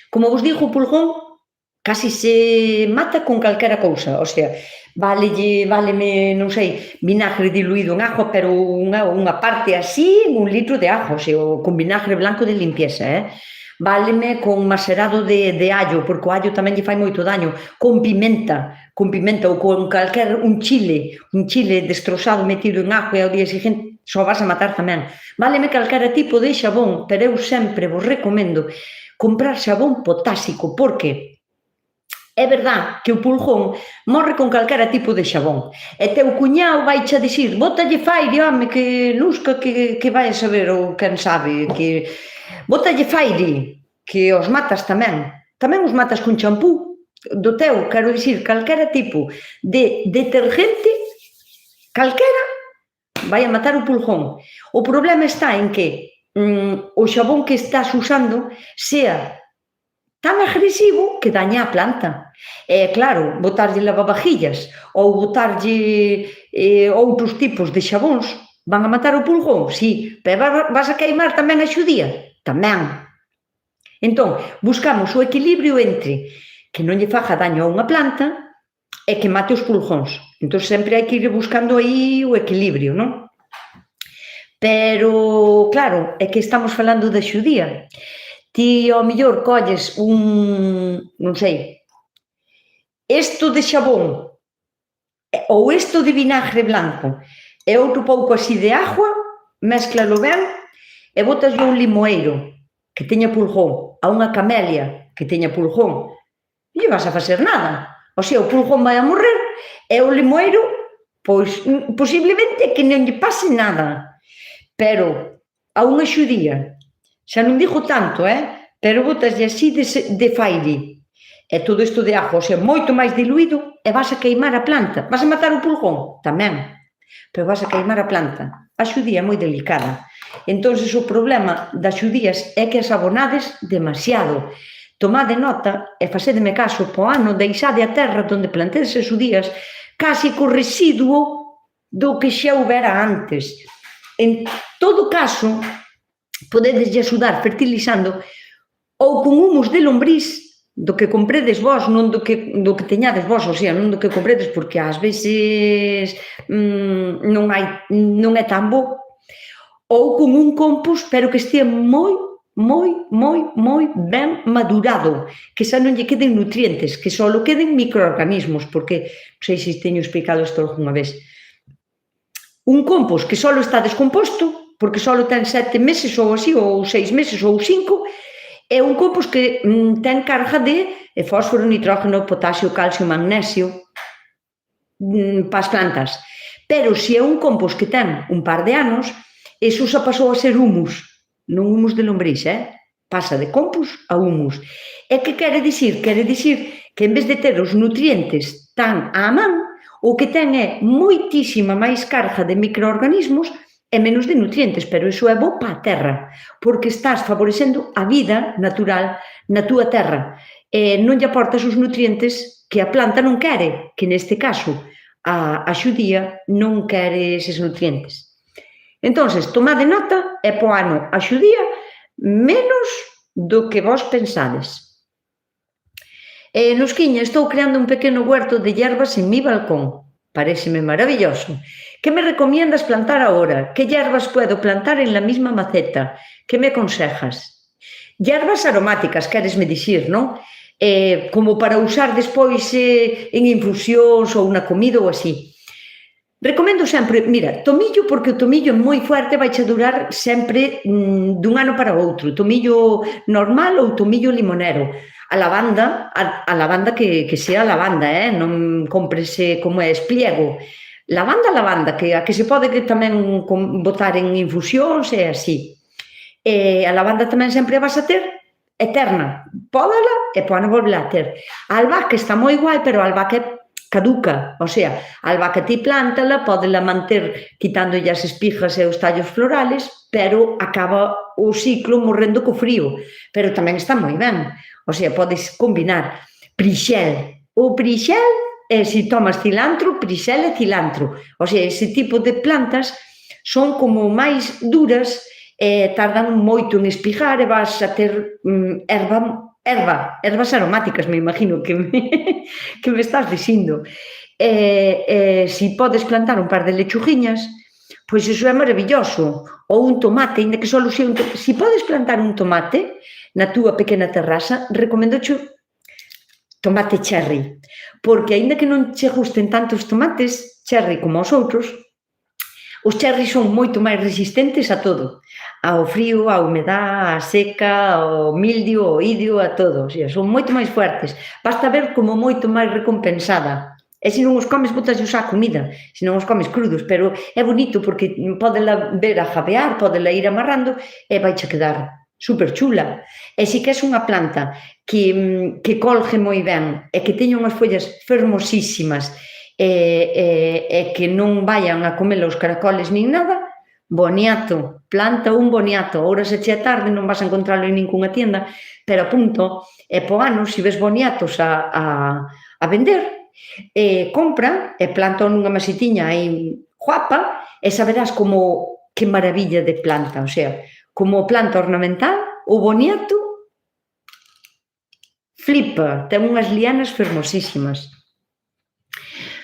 Como vos digo, o pulgón casi se mata con calquera cousa, o sea, váleme, non sei, vinagre diluído en agua, pero unha parte así, 1 litro de agua, o sea, con vinagre blanco de limpieza, váleme con macerado de allo, porque o allo tamén lle fai moito daño, con pimenta ou con calquer un chile destrozado metido en agua e ao día seguinte só vas a matar tamén. Váleme calquera tipo de xabón, pero eu sempre vos recomendo comprar xabón potásico, porque é verdad que o pulgón morre con calquera tipo de xabón. E teu cuñado vai xa dicir, bótalle Fairy, home, que nusca que vai a saber, ou quen sabe, que bótalle Fairy, que os matas tamén. Tamén os matas con champú do teu, quero dicir, calquera tipo de detergente, calquera, vai a matar o pulgón. O problema está en que o xabón que estás usando sea tan agresivo que daña a planta. Claro, botarlle lavavajillas ou botarlle outros tipos de xabóns van a matar o pulgón? Sí, pero vas a queimar tamén a xudía? Tamén. Entón, buscamos o equilibrio entre que non lle faga daño a unha planta e que mate os pulgóns. Entón, sempre hai que ir buscando aí o equilibrio, non? Pero, claro, é que estamos falando da xudía. Ti, ao mellor, colles non sei, isto de xabón ou isto de vinagre blanco e outro pouco así de agua, mézclalo ben e botaslle un limoeiro que teña pulgón, a unha camelia que teña pulgón, non lle vas a facer nada. O sea, o pulgón vai a morrer e o limoeiro, pois, posiblemente que non lle pase nada. Pero a unha xudía, xa non digo tanto, pero botaslle así de fairi, e todo isto de agua, o sea, moito máis diluído, e vas a queimar a planta. Vas a matar o pulgón? Tamén, pero vas a queimar a planta. A xudía é moi delicada. Entón, o problema das xudías é que as abonades demasiado. Tomade nota e facedeme caso, po ano deixade a terra onde plantedes as xudías casi co residuo do que xa houbera antes. En todo caso, podedeslle axudar fertilizando ou con humus de lombriz do que compredes vós, non do que teñades vós, o sea, non do que compredes, porque ás veces non é tan bo, ou con un compost, pero que estea moi ben madurado, que xa non lle queden nutrientes, que só queden microorganismos, porque, non sei se teño explicado isto algunha vez, un compost que só está descomposto, porque só ten 7 meses ou así, ou 6 meses ou 5, é un compost que ten carga de fósforo, nitrógeno, potasio, calcio, magnesio para as plantas. Pero se é un compost que ten un par de anos, eso xa pasou a ser humus, non humus de lombriz, pasa de compost a humus. E que quere dicir? Quere dicir que en vez de ter os nutrientes tan á man, o que ten é moitísima máis carga de microorganismos e menos de nutrientes, pero iso é bo para a terra, porque estás favorecendo a vida natural na túa terra. Non lle aportas os nutrientes que a planta non quere, que neste caso a xudía non quere eses nutrientes. Entón, tomade nota e po ano a xudía menos do que vos pensades. Nusquiña, estou creando un pequeno huerto de hierbas en mi balcón. Paréceme maravilloso. ¿Qué me recomiendas plantar ahora? ¿Qué hierbas puedo plantar en la misma maceta? ¿Qué me aconsejas? Hierbas aromáticas, queresme dicir, non? Como para usar despois en infusións ou na comida ou así. Recomendo sempre, mira, tomillo, porque o tomillo é moi fuerte, vai che durar sempre dun ano para outro. Tomillo normal ou tomillo limonero. A lavanda que sea lavanda, non comprese como é espliego. Lavanda, que a que se pode tamén botar en infusións e así. A lavanda tamén sempre a vas a ter eterna. Pódala e po ano volvela a ter. A albahaca está moi guai, pero a albahaca é caduca, o sea, a albahaca ti plántala, pódela manter quitándolle as espigas e os tallos florales, pero acaba o ciclo morrendo co frío, pero tamén está moi ben. O sea, podes combinar prixel. O prixel é, se tomas cilantro, prixel e cilantro. O sea, ese tipo de plantas son como máis duras e tardan moito en espigar e vas a ter ervas aromáticas, me imagino que me estás dicindo. Se podes plantar un par de lechuguiñas, pois iso é maravilloso. Ou un tomate, ainda que só sea un tomate. Se podes plantar un tomate na túa pequena terraza, recomendocho tomate cherry, porque aínda que non che gusten tanto os tomates cherry como os outros, os cherry son moito máis resistentes a todo, ao frío, á humedad, á seca, ao mildio, ao idio, a todo, o sea, son moito máis fuertes. Basta ver como moito máis recompensada. E se non os comes, botaslos á comida, se non os comes crudos, pero é bonito porque podela ver a jabear, podela ir amarrando e vai che quedar super chula. E se queres unha planta que colge moi ben e que teña unhas follas fermosísimas e que non vayan a comer os caracoles nin nada, Boniato, planta un boniato. Ahora se che é tarde, non vas a encontrarlo en ninguna tienda, pero apunto, e po ano, se ves boniatos a vender, compra e planta nunha masitiña aí guapa e saberás como que maravilla de planta, o sea, como planta ornamental, o boniato flipa, ten unhas lianas fermosísimas.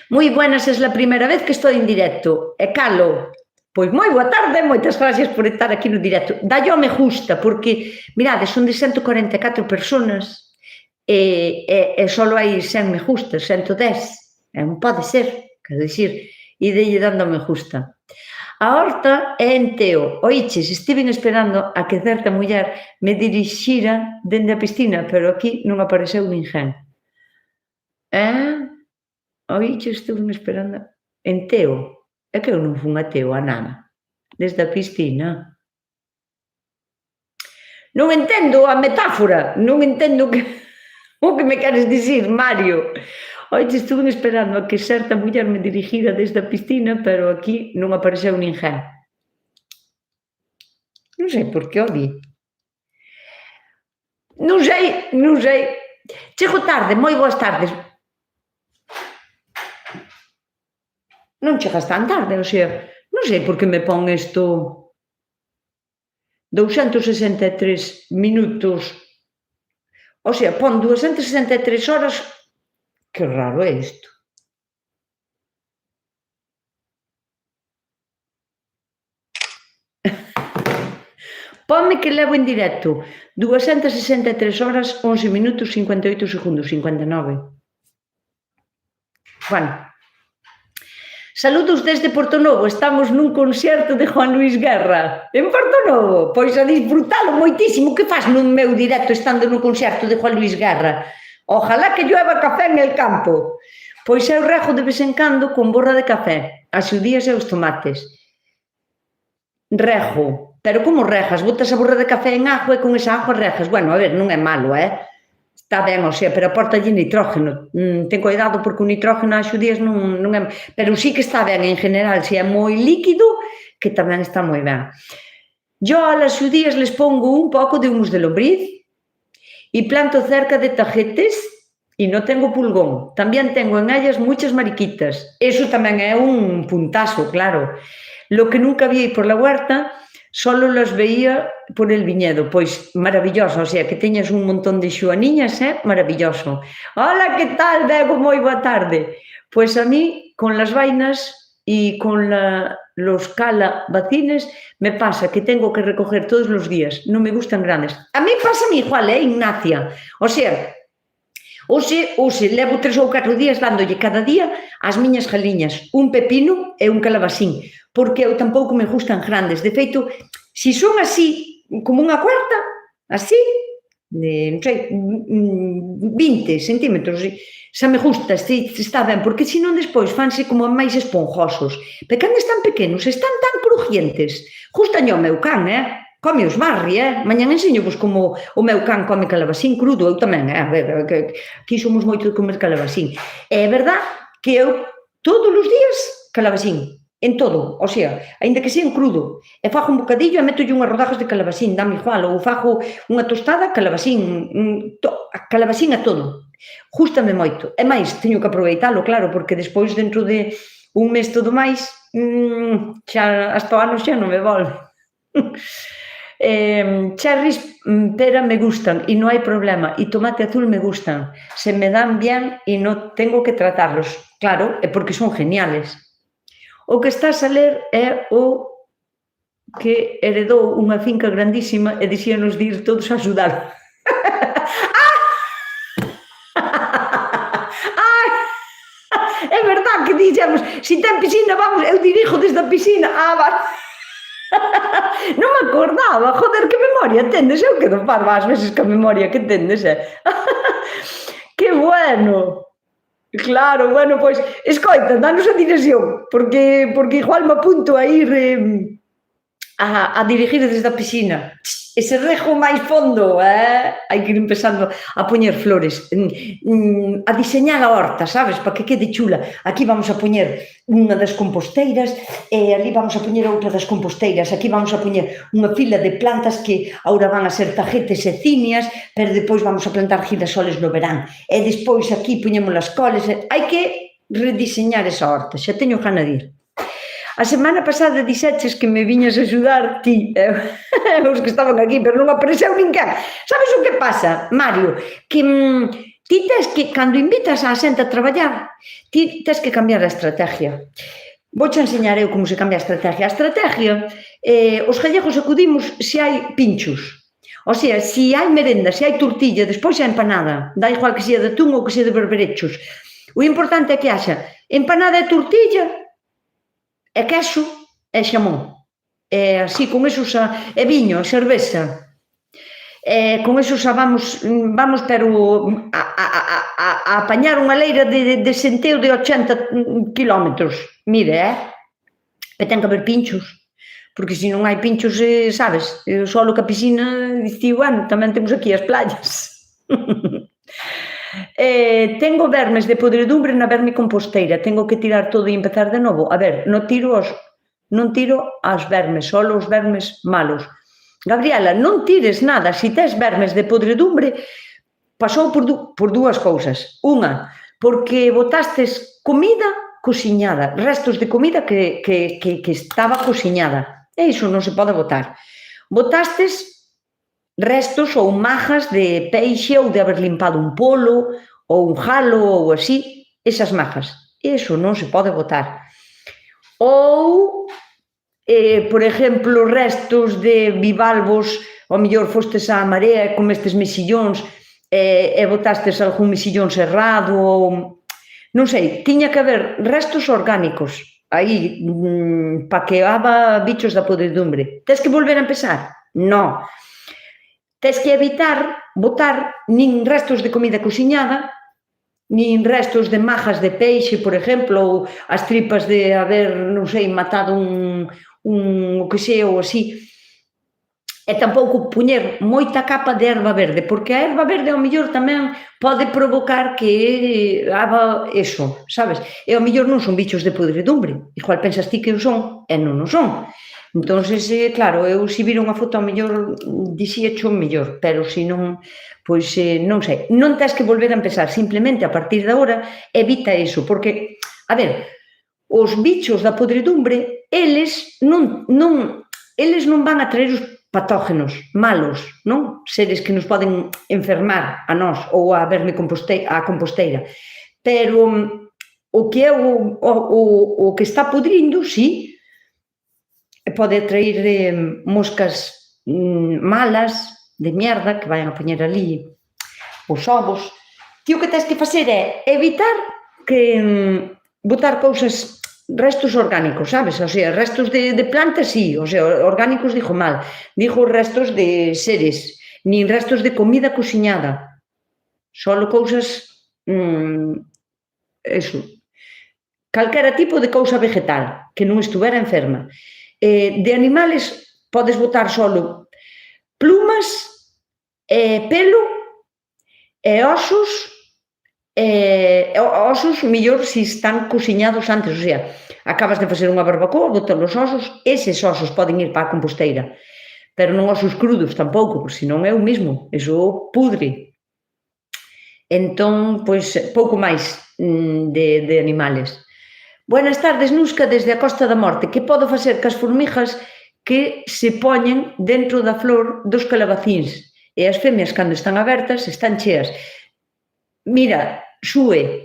Moi buenas, es a primeira vez que estou en directo. E calo, pois moi boa tarde, moitas gracias por estar aquí no directo. Dallo a me gusta, porque, mirade, son de 144 personas e só hai 100 me gustas, 110. Non pode ser, quero dicir, e delle dando a me gusta. A horta é en Teo. Oiches, estiven esperando a que certa muller me dirixira dende a piscina, pero aquí non apareceu ninguén. Oiches, estuven esperando en Teo. É que eu non fun a Teo a nada. Desde a piscina. Non entendo a metáfora. Non entendo o que me queres dicir, Mario. Oiches, estuven esperando a que certa muller me dirixira desde a piscina, pero aquí non apareceu ninguén. Non sei por que o vi. Non sei. Chego tarde, moi boas tardes. Non chegas tan tarde, o sea, non sei por que me pon isto 263 minutos, o sea, pon 263 horas, que raro é isto. Ponme que levo en directo 263 horas, 11 minutos, 58 segundos, 59. Bueno. Saludos desde Portonovo, estamos nun concerto de Juan Luis Guerra. En Portonovo, pois a disfrutalo moitísimo. Que faz nun meu directo estando no concerto de Juan Luis Guerra? Ojalá que llueva café en el campo. Pois eu rego de vez en cando con borra de café, as xudías e os tomates. Rego, pero como regas? Botas a borra de café en agua e con esa agua regas. Bueno, a ver, non é malo, está ben, o sea, pero aportalle nitrógeno. Ten cuidado porque o nitrógeno ás xudías non é... Pero sí que está ben, en general, se é moi líquido, que tamén está moi ben. Yo a las xudías les pongo un pouco de humus de lombriz e planto cerca de tajetes e non tengo pulgón. Tamén tengo en ellas muchas mariquitas. Eso tamén é un puntazo, claro. Lo que nunca vi por la huerta... Solo los veía por el viñedo, pois maravilloso, o sea, que teñas un montón de xuaniñas, maravilloso. Hola, que tal, Bego? Moi boa tarde. Pois a mí, con las vainas e con los calabacines, me pasa que tengo que recoger todos los días, non me gustan grandes. A mí pasa igual, Ignacia? O sea, hoxe levo 3 ou 4 días dándolle cada día ás miñas galiñas un pepino e un calabacín, porque eu tampouco me gustan grandes. De feito, se son así, como unha cuarta, así, de, non sei, 20 centímetros, xa me gusta, está ben, porque senón despois fanse como máis esponjosos. Pero cando están pequenos, están tan crujientes. Gustaño o meu can, come os barri, mañan enseño vos como o meu can come calabacín crudo, eu tamén, a ver, que aquí somos moito de comer calabacín. É verdad que eu todos os días calabacín, en todo, o sea, aínda que sea en crudo, e fago un bocadillo e metolle unhas rodajas de calabacín, dame igual, ou fago unha tostada, calabacín a todo. Gústame moito. E máis, teño que aproveitalo, claro, porque despois dentro de un mes todo máis, xa hasta o ano xa non me volve. Cherries, pera me gustan e non hai problema, e tomate azul me gustan, se me dan bien e non tengo que tratarlos, claro, é porque son geniales. O que estás a ler é o que heredou unha finca grandísima e dixíanos de ir todos a axudar. É verdad que dixemos, se ten piscina, vamos, eu dirijo desde a piscina. Vale. Non me acordaba, joder, que memoria tendes, eu quedo parva ás veces que a memoria que tendes, Que bueno. Claro, bueno, pois, escoita, danos a dirección, porque igual me apunto a ir a dirigir desde a piscina. ese rego máis fondo, hai que ir empezando a poñer flores, a diseñar a horta, sabes, para que quede chula. Aquí vamos a poñer unha das composteiras, e ali vamos a poñer outra das composteiras, aquí vamos a poñer unha fila de plantas que agora van a ser tagetes e cinias, pero depois vamos a plantar girasoles no verán, e despois aquí poñemos as coles, hai que rediseñar esa horta, xa teño gana de ir. A semana pasada dixeches que me viñas a axudar ti, os que estaban aquí, pero non apareceu ninguén. Sabes o que pasa, Mario? Que ti tes que, cando invitas a xente a traballar, ti tes que cambiar a estrategia. Vouche enseñar eu como se cambia a estrategia. A estrategia, os gallegos acudimos se hai pinchos. O sea, se hai merenda, se hai tortilla, despois hai empanada. Dá igual que sea de atún ou que sea de berberechos. O importante é que haxa empanada e tortilla, e queso e xamón, e así con eso e viño, cerveza, e con eso xa vamos pero a apañar unha leira de senteo de 80 kilómetros, mire, e ten que haber pinchos, porque se non hai pinchos, sabes, solo que a piscina, dici, bueno, tamén temos aquí as playas. Tengo vermes de podredumbre na vermicomposteira, tengo que tirar todo e empezar de novo. A ver, non tiro as vermes, só os vermes malos. Gabriela, non tires nada, se tes vermes de podredumbre, pasou por dúas cousas. Unha, porque botastes comida cociñada, restos de comida que estaba cociñada, e iso non se pode botar. Botastes restos ou majas de peixe ou de haber limpado un polo ou un jalo ou así, esas majas. Iso non se pode botar. Ou, por exemplo, restos de bivalvos, ao mellor fostes á marea e comestes mexillóns e botastes algún mexillón serrado ou... Non sei, tiña que haber restos orgánicos aí para que haba bichos da podredumbre. Tes que volver a empezar? Non. Tes que evitar botar nin restos de comida cociñada, nin restos de majas de peixe, por exemplo, ou as tripas de haber, non sei, matado o que sea ou así. E tampouco poñer moita capa de erva verde, porque a erva verde ao mellor tamén pode provocar que haga eso, sabes? E ao mellor non son bichos de podredumbre, igual pensas ti que o son e non o son. Entonces, claro, eu se vir unha foto ao mellor dixíacho mellor, pero se non, pois non sei. Non tens que volver a empezar, simplemente a partir de agora evita iso, porque, a ver, os bichos da podredumbre, eles non van a traer os patógenos malos, non? Seres que nos poden enfermar a nós ou a composteira. Pero o que é o que está podrindo, sí, pode traer moscas malas, de mierda, que vayan a poñer ali os ovos. Ti o que tens que facer é evitar que botar cousas, restos orgánicos, sabes? O sea, restos de plantas, sí, o sea, orgánicos digo mal, digo restos de seres, nin restos de comida cociñada, solo cousas, eso, calquera tipo de cousa vegetal que non estuvera enferma. De animales podes botar solo plumas, pelo e osos, mellor se están cociñados antes, o sea, acabas de facer unha barbacoa, botas os osos, eses osos poden ir para a composteira, pero non osos crudos tampouco, porque senón é o mismo, eso pudre. Entón, pois, pouco máis de animales. Buenas tardes, Nusca, desde a Costa da Morte. Que podo facer cas formigas que se poñen dentro da flor dos calabacíns? E as femias, cando están abertas, están cheas. Mira, suelen.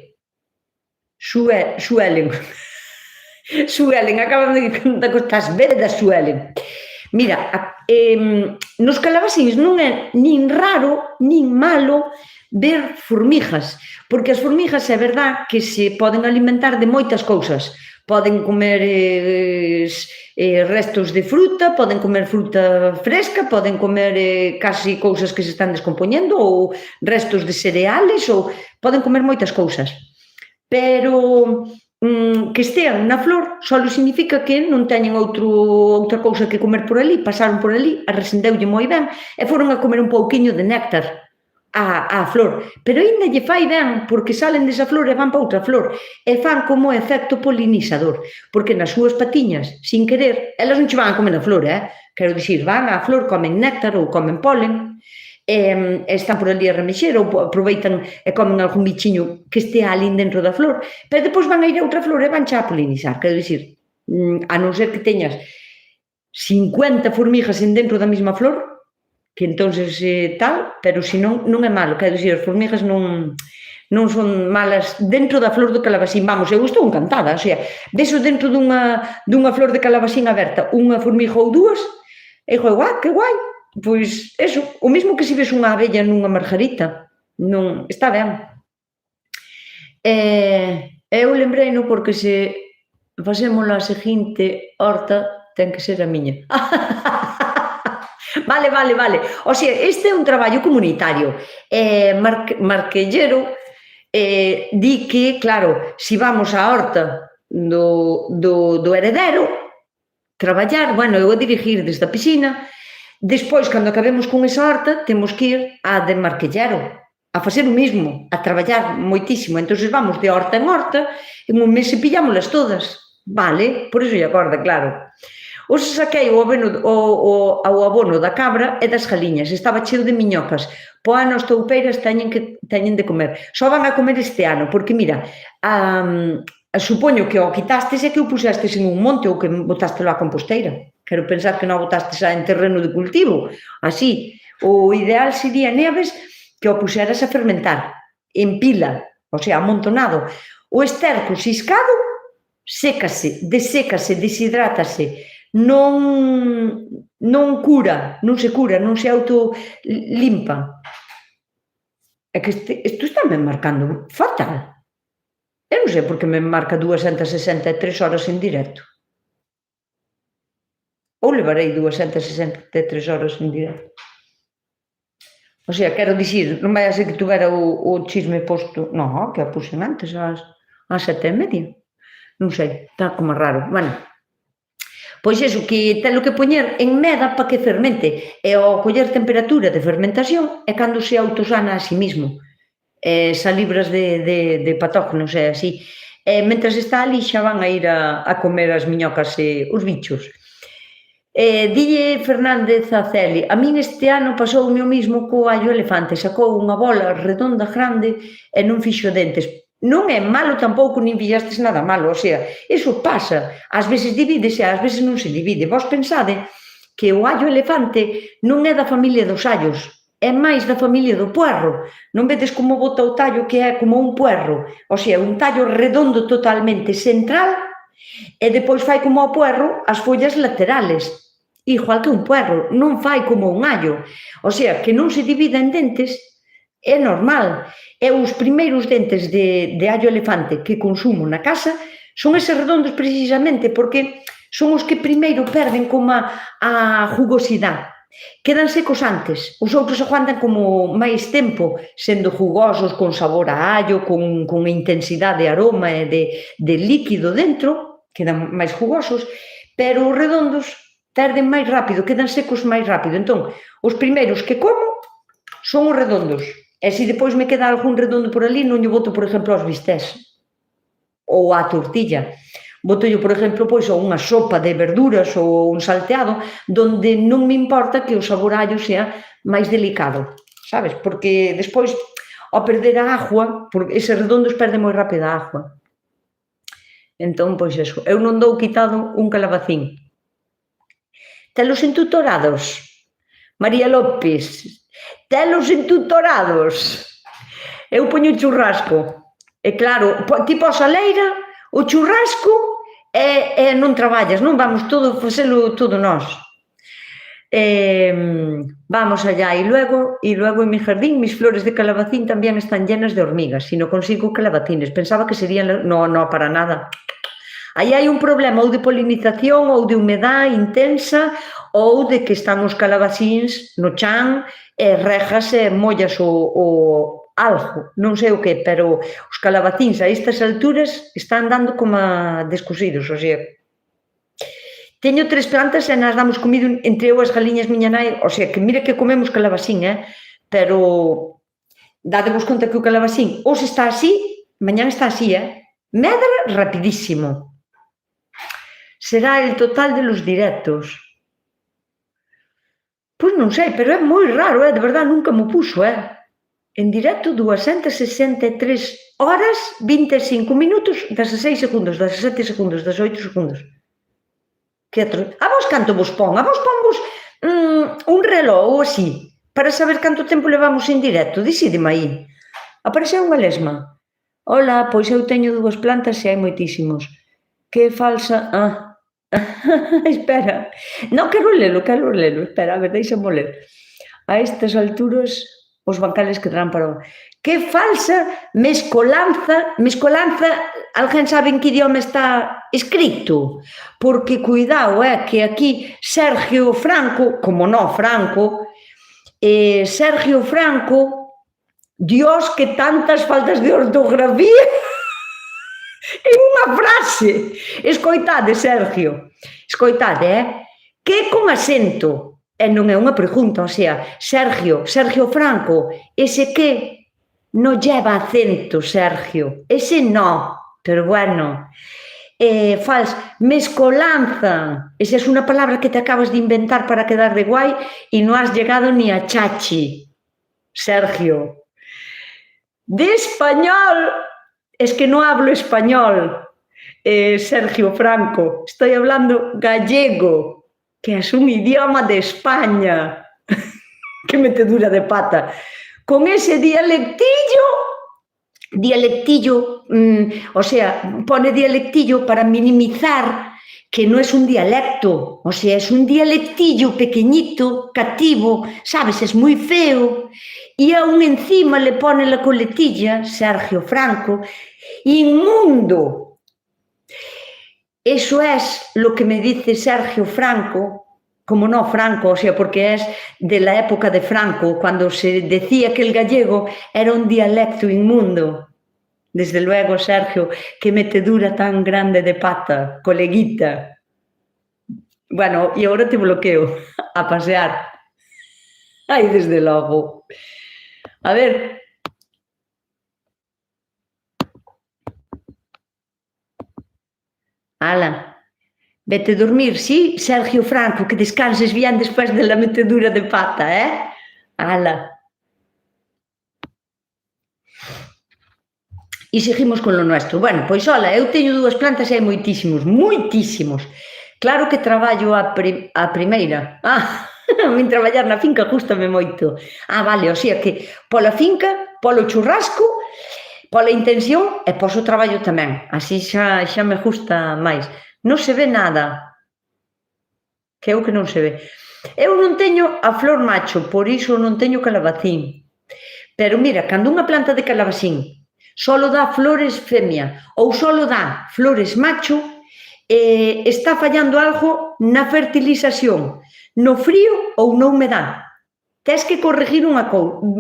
Suelen, acaban de costas veredas, suelen. Mira, nos calabacíns non é nin raro, nin malo ver formigas, porque as formigas é verdad que se poden alimentar de moitas cousas. Poden comer restos de fruta, poden comer fruta fresca, poden comer casi cousas que se están descompoñendo ou restos de cereales, ou poden comer moitas cousas. Pero que estean na flor só significa que non teñen outra cousa que comer por ali, pasaron por ali, arresendeulle moi ben e foron a comer un pouquiño de néctar á flor, pero ainda lle fai ben porque salen desa flor e van para outra flor e fan como efecto polinizador, porque nas súas patiñas, sin querer, elas non che van a comer a flor, quero dicir, van á flor, comen néctar ou comen polen, están por ali a remexer ou aproveitan e comen algún bichiño que estea ali dentro da flor, pero depois van a ir a outra flor e van xa a polinizar, quero dicir, a non ser que teñas 50 formigas dentro da mesma flor, que entonces tal, pero se non é malo, quero dicir, as formigas non son malas dentro da flor do calabacín, vamos, eu estou encantada, o sea, vexo dentro dunha flor de calabacín aberta unha formiga ou dúas, e digo, que guai, pois, eso, o mesmo que se ves unha abella nunha margarita, non, está ben. Eu lembrei-no porque se facemos a seguinte horta, ten que ser a miña. Vale. O sea, este é un traballo comunitario. Marquellero di que, claro, se vamos á horta do heredero, traballar, bueno, eu a dirigir desde a piscina, despois, cando acabemos con esa horta, temos que ir á de Marquellero, a facer o mismo, a traballar moitísimo. Entón, vamos de horta en horta, en un mes se pillámolas todas. Vale, por iso lle acorda, claro. Hoxe saquei o abono da cabra e das galiñas, estaba cheo de miñocas. Po ano as toupeiras teñen de comer. Só van a comer este ano, porque mira, supoño que o quitastes e que o pusestes en un monte ou que botástelo á composteira. Quero pensar que non botastes en terreno de cultivo. Así, o ideal sería, neves, que o puseras a fermentar, en pila, o sea, amontonado. O esterco xiscado, sécase, desécase, deshidrátase, non se cura, non se autolimpa. É que isto está me marcando fatal. Eu non sei por que me marca 263 horas en directo. Ou levarei 263 horas en directo. O sea, quero dicir, non vai a ser que tuvera o chisme posto... Non, que a puxen antes, ás 7:30. Non sei, está como raro. Bueno, pois iso, que telo que poñer en meda para que fermente. E ao coller temperatura de fermentación é cando se autosana a sí mismo. Xa libras de patógenos e así. Mentres está ali xa van a ir a comer as miñocas e os bichos. Dille Fernández a Celi, a min este ano pasou o mismo co allo elefante, sacou unha bola redonda grande e non fixo dentes. Non é malo tampouco, nin fillastes nada malo, o sea, iso pasa, ás veces divídese, ás veces non se divide. Vos pensade que o allo elefante non é da familia dos allos, é máis da familia do puerro. Non vedes como bota o tallo que é como un puerro, o sea, un tallo redondo totalmente central e depois fai como o puerro as follas laterales, igual que un puerro, non fai como un allo, o sea, que non se divida en dentes é normal. E os primeiros dentes de allo elefante que consumo na casa son eses redondos precisamente porque son os que primeiro perden como a jugosidade. Quedan secos antes, os outros aguantan como máis tempo sendo jugosos, con sabor a allo, con intensidade de aroma e de líquido dentro, quedan máis jugosos, pero os redondos tarden máis rápido, quedan secos máis rápido. Entón, os primeiros que como son os redondos. E se depois me queda algún redondo por ali, non lle boto, por exemplo, aos bistés ou á tortilla. Boto-lle, por exemplo, pois, ou unha sopa de verduras ou un salteado, donde non me importa que o sabor a allo sea máis delicado, sabes? Porque despois, ao perder a agua, eses redondos perden moi rápido a agua. Entón, pois, eso. Eu non dou quitado un calabacín. Telos entutorados? María López, telos entutorados. Eu poño churrasco. E claro, tipo a saleira, o churrasco e non traballas, non? Vamos facelo todo nós. Vamos allá. E logo en mi jardín, mis flores de calabacín tamén están llenas de hormigas. Si non consigo calabacines. Pensaba que serían... No, para nada. Aí hai un problema ou de polinización ou de humedade intensa ou de que están os calabacíns no chan e rejas e mollas o algo, non sei o que, pero os calabacíns a estas alturas están dando como a descosidos, o sea, teño 3 plantas e nas damos comido entre eu e as galiñas miña nai, o sea, que mira que comemos calabacín, pero dadevos conta que o calabacín hoxe está así, mañán está así, medra rapidísimo. Será el total de los directos. Pois non sei, pero é moi raro, de verdade, nunca mo puxo, En directo, 263 horas, 25 minutos, 16 segundos, 17 segundos, 18 segundos. A vos canto vos pon? A vos pon vos un reloj ou así, para saber canto tempo levamos en directo? Dicídeme aí. Apareceu unha lesma. Hola, pois eu teño 2 plantas e hai moitísimos. Que falsa... Espera. Non, quero lelo. Espera, a ver, deixa-mo ler. A estas alturas... os bancales quedarán para... Que falsa mescolanza, alguén sabe en que idioma está escrito? Porque, cuidado, que aquí Sergio Franco, como non Franco, Sergio Franco, Dios, que tantas faltas de ortografía en unha frase. Escoitade, Sergio, escoitade, que con acento... E non é unha pregunta, o sea, Sergio Franco, ese que non lleva acento, Sergio, ese no, pero bueno, mescolanza, esa es unha palabra que te acabas de inventar para quedar de guai e non has llegado ni a chachi, Sergio. De español, es que non hablo español, Sergio Franco, estoy hablando gallego, que es un idioma de España. ¡Qué metedura de pata! Con ese dialectillo, o sea, pone dialectillo para minimizar que no es un dialecto, o sea, es un dialectillo pequeñito, cativo, sabes, es muy feo, y aún encima le pone la coletilla, Sergio Franco, inmundo. Eso es lo que me dice Sergio Franco, como no Franco, o sea, porque es de la época de Franco, cuando se decía que el gallego era un dialecto inmundo. Desde luego, Sergio, qué metedura tan grande de pata, coleguita. Bueno, y ahora te bloqueo a pasear. Ay, desde logo. A ver... Ala, vete a dormir, sí, Sergio Franco, que descanses bien después de la metedura de pata, Ala. E seguimos con lo nuestro. Bueno, pois, hola, eu teño 2 plantas e hai moitísimos. Claro que traballo a primeira. A min traballar na finca gústame moito. Vale, o sea que pola finca, polo churrasco, pola intención e pois o traballo tamén. Así xa me gusta máis. Non se ve nada. Que non se ve. Eu non teño a flor macho, por iso non teño calabacín. Pero mira, cando unha planta de calabacín solo dá flores femia ou solo dá flores macho, está fallando algo na fertilización, no frío ou na humedade. Tes que corregir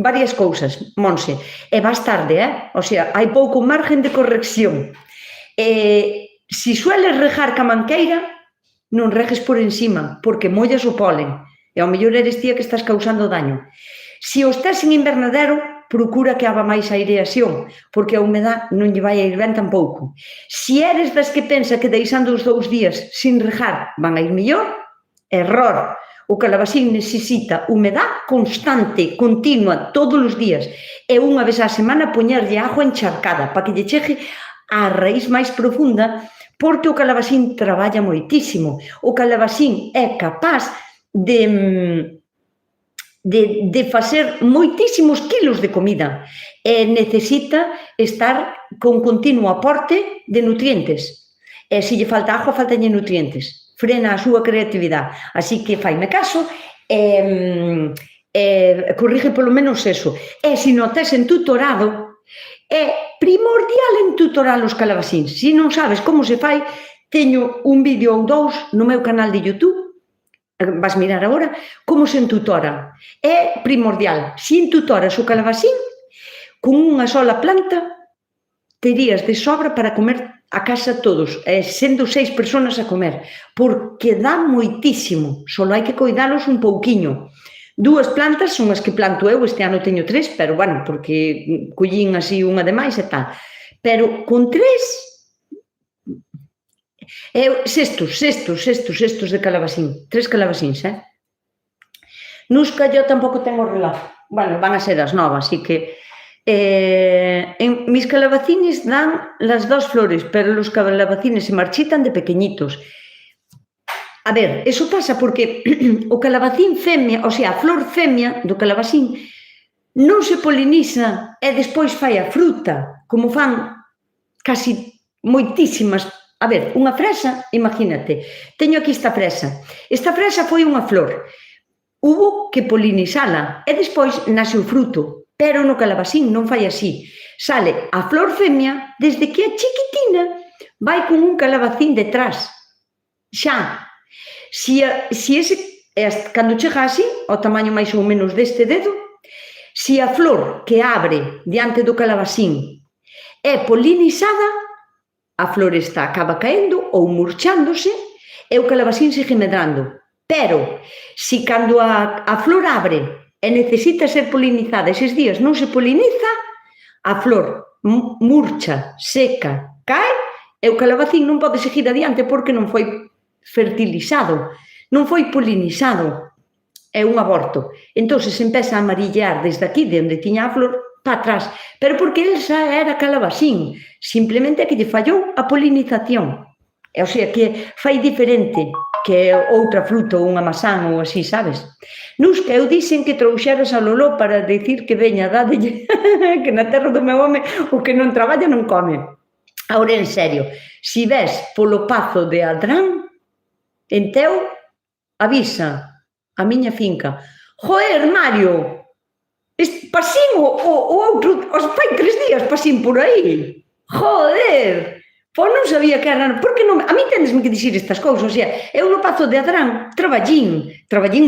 varias cousas, Monse, e vas tarde, O sea, hai pouco margen de corrección. Si sueles regar ca manqueira, non regues por encima, porque mollas o polen, e ao mellor eres tía que estás causando daño. Si o estás en invernadero, procura que haga máis aireación, porque a humedad non lle vai a ir ben tampouco. Si eres das que pensa que deixando os 2 días sin regar van a ir mellor, error. O calabacín necesita humedad constante, continua, todos os días, e unha vez á semana poñerlle agua encharcada para que lle chegue á raíz máis profunda, porque o calabacín traballa moitísimo. O calabacín é capaz de facer moitísimos kilos de comida e necesita estar con continuo aporte de nutrientes. E se lle falta agua, faltalle nutrientes. Frena a súa creatividade. Así que faime caso corrige polo menos eso. E se notas en tutorado, é primordial en tutorar os calabacíns. Se non sabes como se fai, teño un vídeo ou 2 no meu canal de YouTube, vas mirar agora, como se entutora. É primordial. Se entutoras o calabacín, con unha sola planta terías de sobra para comer a casa todos, sendo 6 personas a comer, porque dá moitísimo, só hai que cuidalos un pouquiño. 2 plantas son as que planto eu, este ano teño 3, pero bueno, porque collín así unha de máis e tal. Pero con 3, cestos de calabacín, 3 calabacíns, Nusca yo tampouco tengo relazo. Bueno, van a ser as novas, así que en mis calabacines dan las 2 flores, pero los calabacines se marchitan de pequeñitos. A ver, eso pasa porque o calabacín femia, o sea, a flor femia do calabacín non se poliniza e despois fai a fruta, como fan casi moitísimas. A ver, unha fresa, imagínate, teño aquí esta fresa. Esta fresa foi unha flor. Hubo que polinizala e despois nace o fruto, pero no calabacín non fai así. Sale a flor femia desde que é chiquitina, vai con un calabacín detrás. Xa, cando chega así, ao tamaño máis ou menos deste dedo, se a flor que abre diante do calabacín é polinizada, a flor acaba caendo ou murchándose e o calabacín segue medrando. Pero, se cando a flor abre e necesita ser polinizada eses días non se poliniza, a flor murcha, seca, cae e o calabacín non pode seguir adiante porque non foi fertilizado, non foi polinizado. É un aborto. Entón, se empeza a amarillear desde aquí, de onde tiña a flor, para atrás. Pero porque el xa era calabacín. Simplemente que lle fallou a polinización. O sea, que fai diferente que outra fruta ou unha masán ou así, sabes? Nusca, eu dixen que trouxeras a Loló para dicir que veña, dádelle que na terra do meu home o que non traballa non come. Ahora, en serio, si ves polo Pazo de Adrán, en Teo, avisa a miña finca. Joder, Mario, pasín o outro, os fai 3 días pasín por aí. Joder, pois non sabía que era, porque non, a mí tendesme que dicir estas cousas, o sea, eu no Pazo de Adrán traballín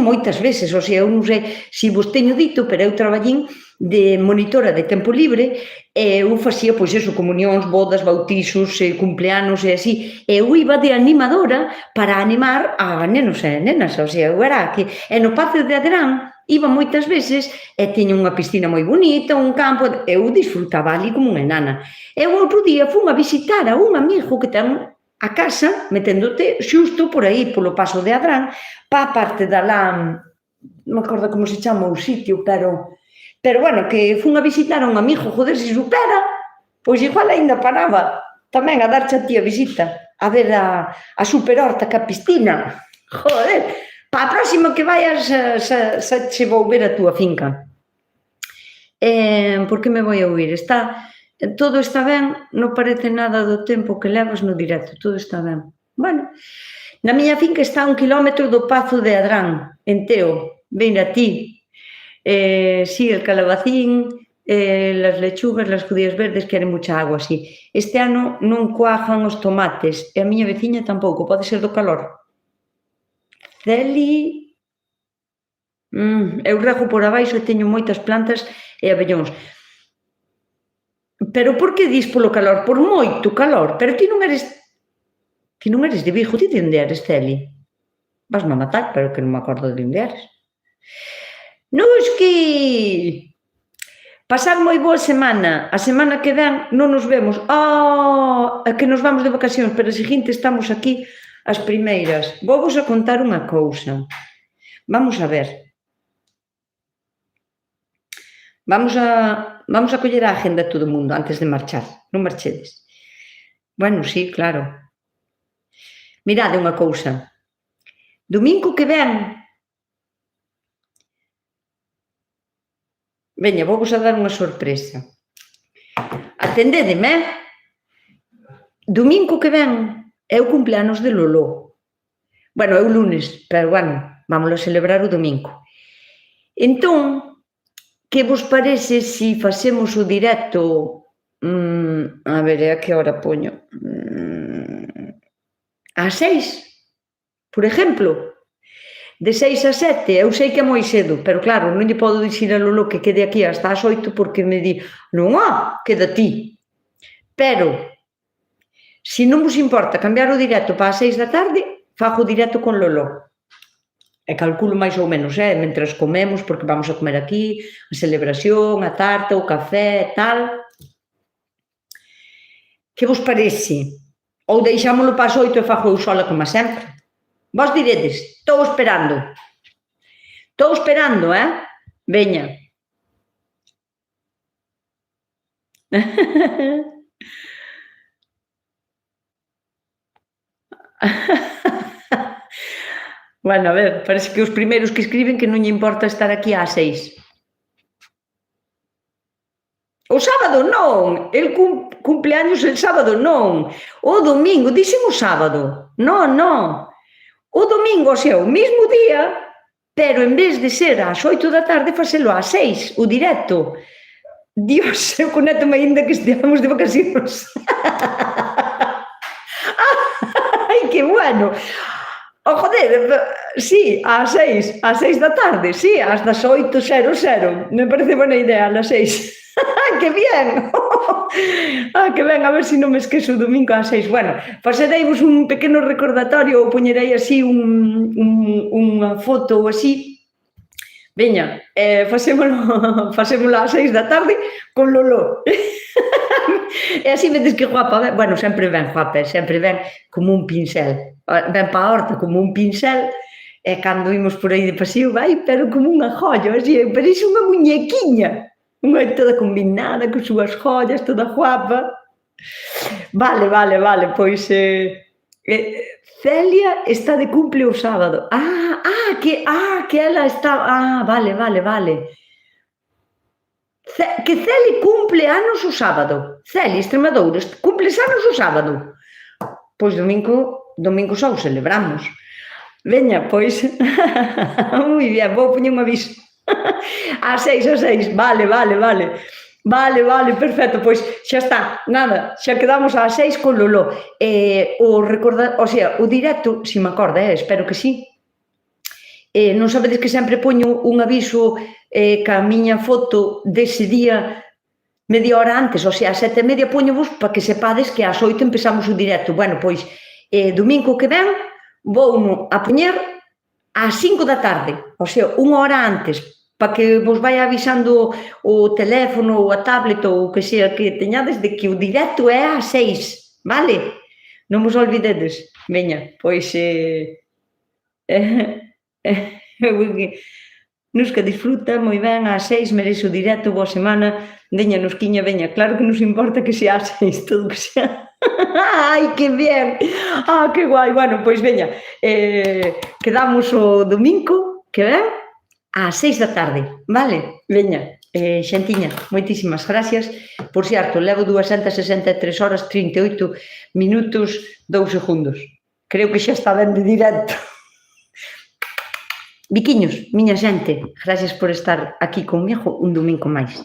moitas veces, o sea, eu non sei se vos teño dito, pero eu traballín de monitora de tempo libre e eu facía, pois eso, comunións, bodas, bautizos, cumpleanos e así, e eu iba de animadora para animar a nenos e nenas, o sea, eu era aquí, e no Pazo de Adrán iba moitas veces e tiña unha piscina moi bonita, un campo, eu disfrutaba ali como unha enana. E o outro día fun a visitar a un amigo que ten a casa, meténdote xusto por aí, polo Paso de Adrán, pa a parte da lá, non me acordo como se chama o sitio, pero bueno, que fun a visitar a un amigo, joder, se supera, pois igual ainda paraba tamén a darche a ti a visita, a ver a superhorta que a piscina, joder. Para a próxima que vayas xa che vou ver a túa finca. Por que me voi a oír? Todo está ben, non parece nada do tempo que levas no directo, todo está ben. Bueno, na miña finca está a 1 kilómetro do Pazo de Adrán, en Teo, ven a ti. Sí, el calabacín, las lechugas, las judías verdes queren mucha agua, sí. Este ano non cuajan os tomates, e a miña veciña tampouco, pode ser do calor. Celi, eu rego por abaixo e teño moitas plantas e abellóns. Pero por que dis polo calor? Por moito calor. Pero ti non eres de Vigo, ti de onde eres, Celi? Vasme a matar, pero que non me acordo de onde eres. Nuski! Pasar moi boa semana. A semana que ven non nos vemos. Que nos vamos de vacacións, pero a seguinte estamos aquí as primeiras. Vou vos a contar unha cousa. Vamos a ver. Vamos a coller a agenda de todo o mundo antes de marchar. Non marchedes. Bueno, sí, claro. Mirade unha cousa. Domingo que ven. Veña, vou vos a dar unha sorpresa. Atendedeme, Domingo que ven é o cumpleanos de Loló. Bueno, é o lunes, pero bueno, vámoslo celebrar o domingo. Entón, que vos parece se facemos o directo, a ver, a que hora poño? Ás 6, por exemplo. de 6 a 7, eu sei que é moi cedo, pero claro, non lle podo dicir a Lolo que quede aquí hasta as 8 porque me di, non, queda ti. Pero, se non vos importa cambiar o directo para as 6 da tarde, fago o directo con Lolo. E calculo máis ou menos, mentras comemos, porque vamos a comer aquí, a celebración, a tarta, o café, tal. Que vos parece? Ou deixámoslo para as 8 e fago eu sola como sempre? Vos diredes, estou esperando. Estou esperando, Veña. Bueno, a ver, parece que os primeiros que escriben que non lle importa estar aquí ás 6. O sábado non, el cumpleaños el sábado non, o domingo, dixen o sábado, non. O domingo, o sea, o mismo día, pero en vez de ser ás 8 da tarde, facelo ás 6, o directo. Dios, eu conéctome aínda que esteamos de vacacións. Ai, que bueno. Oh, joder, sí, ás 6 da tarde, sí, ás das 8:00. Me parece buena idea, ás 6. ¡Que bien! Que ben, a ver se non me esquezo o domingo ás 6. Bueno, pasareivos un pequeno recordatorio ou poñerei así unha foto ou así. Veña, facémolo ás 6 da tarde con Lolo. E así vedes que guapa, bueno, sempre ben guapa, sempre ben como un pincel. Ben pa a horta como un pincel, e cando imos por aí de paseo, vai, pero como unha joia, así, parece unha muñequiña. Unha toda combinada, con súas joias, toda guapa. Vale, pois Celia está de cumple o sábado. Que ela está... vale. Que Celi cumple anos o sábado. Celi, Extremadura, cumples anos o sábado. Pois domingo só o celebramos. Veña, pois... Moi bien, vou poñer un aviso. Ás 6, vale. Vale, perfecto, pois xa está, nada, xa quedamos ás 6 con Lolo. O directo, se me acorda, espero que sí. Non sabedes que sempre poño un aviso ca miña foto dese día media hora antes, o sea, ás 7:30 poñovos para que sepades que ás 8 empezamos o directo. Bueno, pois, domingo que ven vouno a poñer ás 5 da tarde, o sea, unha hora antes, para que vos vai avisando o teléfono ou a tablet ou o que sea que teñades de que o directo é ás 6, vale? Non vos olvidedes. Veña, pois... Nusca disfruta, moi ben, ás 6, merece o directo, boa semana, veña, Nusquiña, veña, claro que nos importa que sea ás 6, todo que sea. Ai, que bien, que guai, bueno, pois veña, quedamos o domingo, que ven, ás 6 da tarde, vale? Veña, xentiña, moitísimas gracias, por certo, levo 263 horas, 38 minutos, 2 segundos, creo que xa está ben de directo. Biquiños, miña xente, gracias por estar aquí conmigo un domingo máis.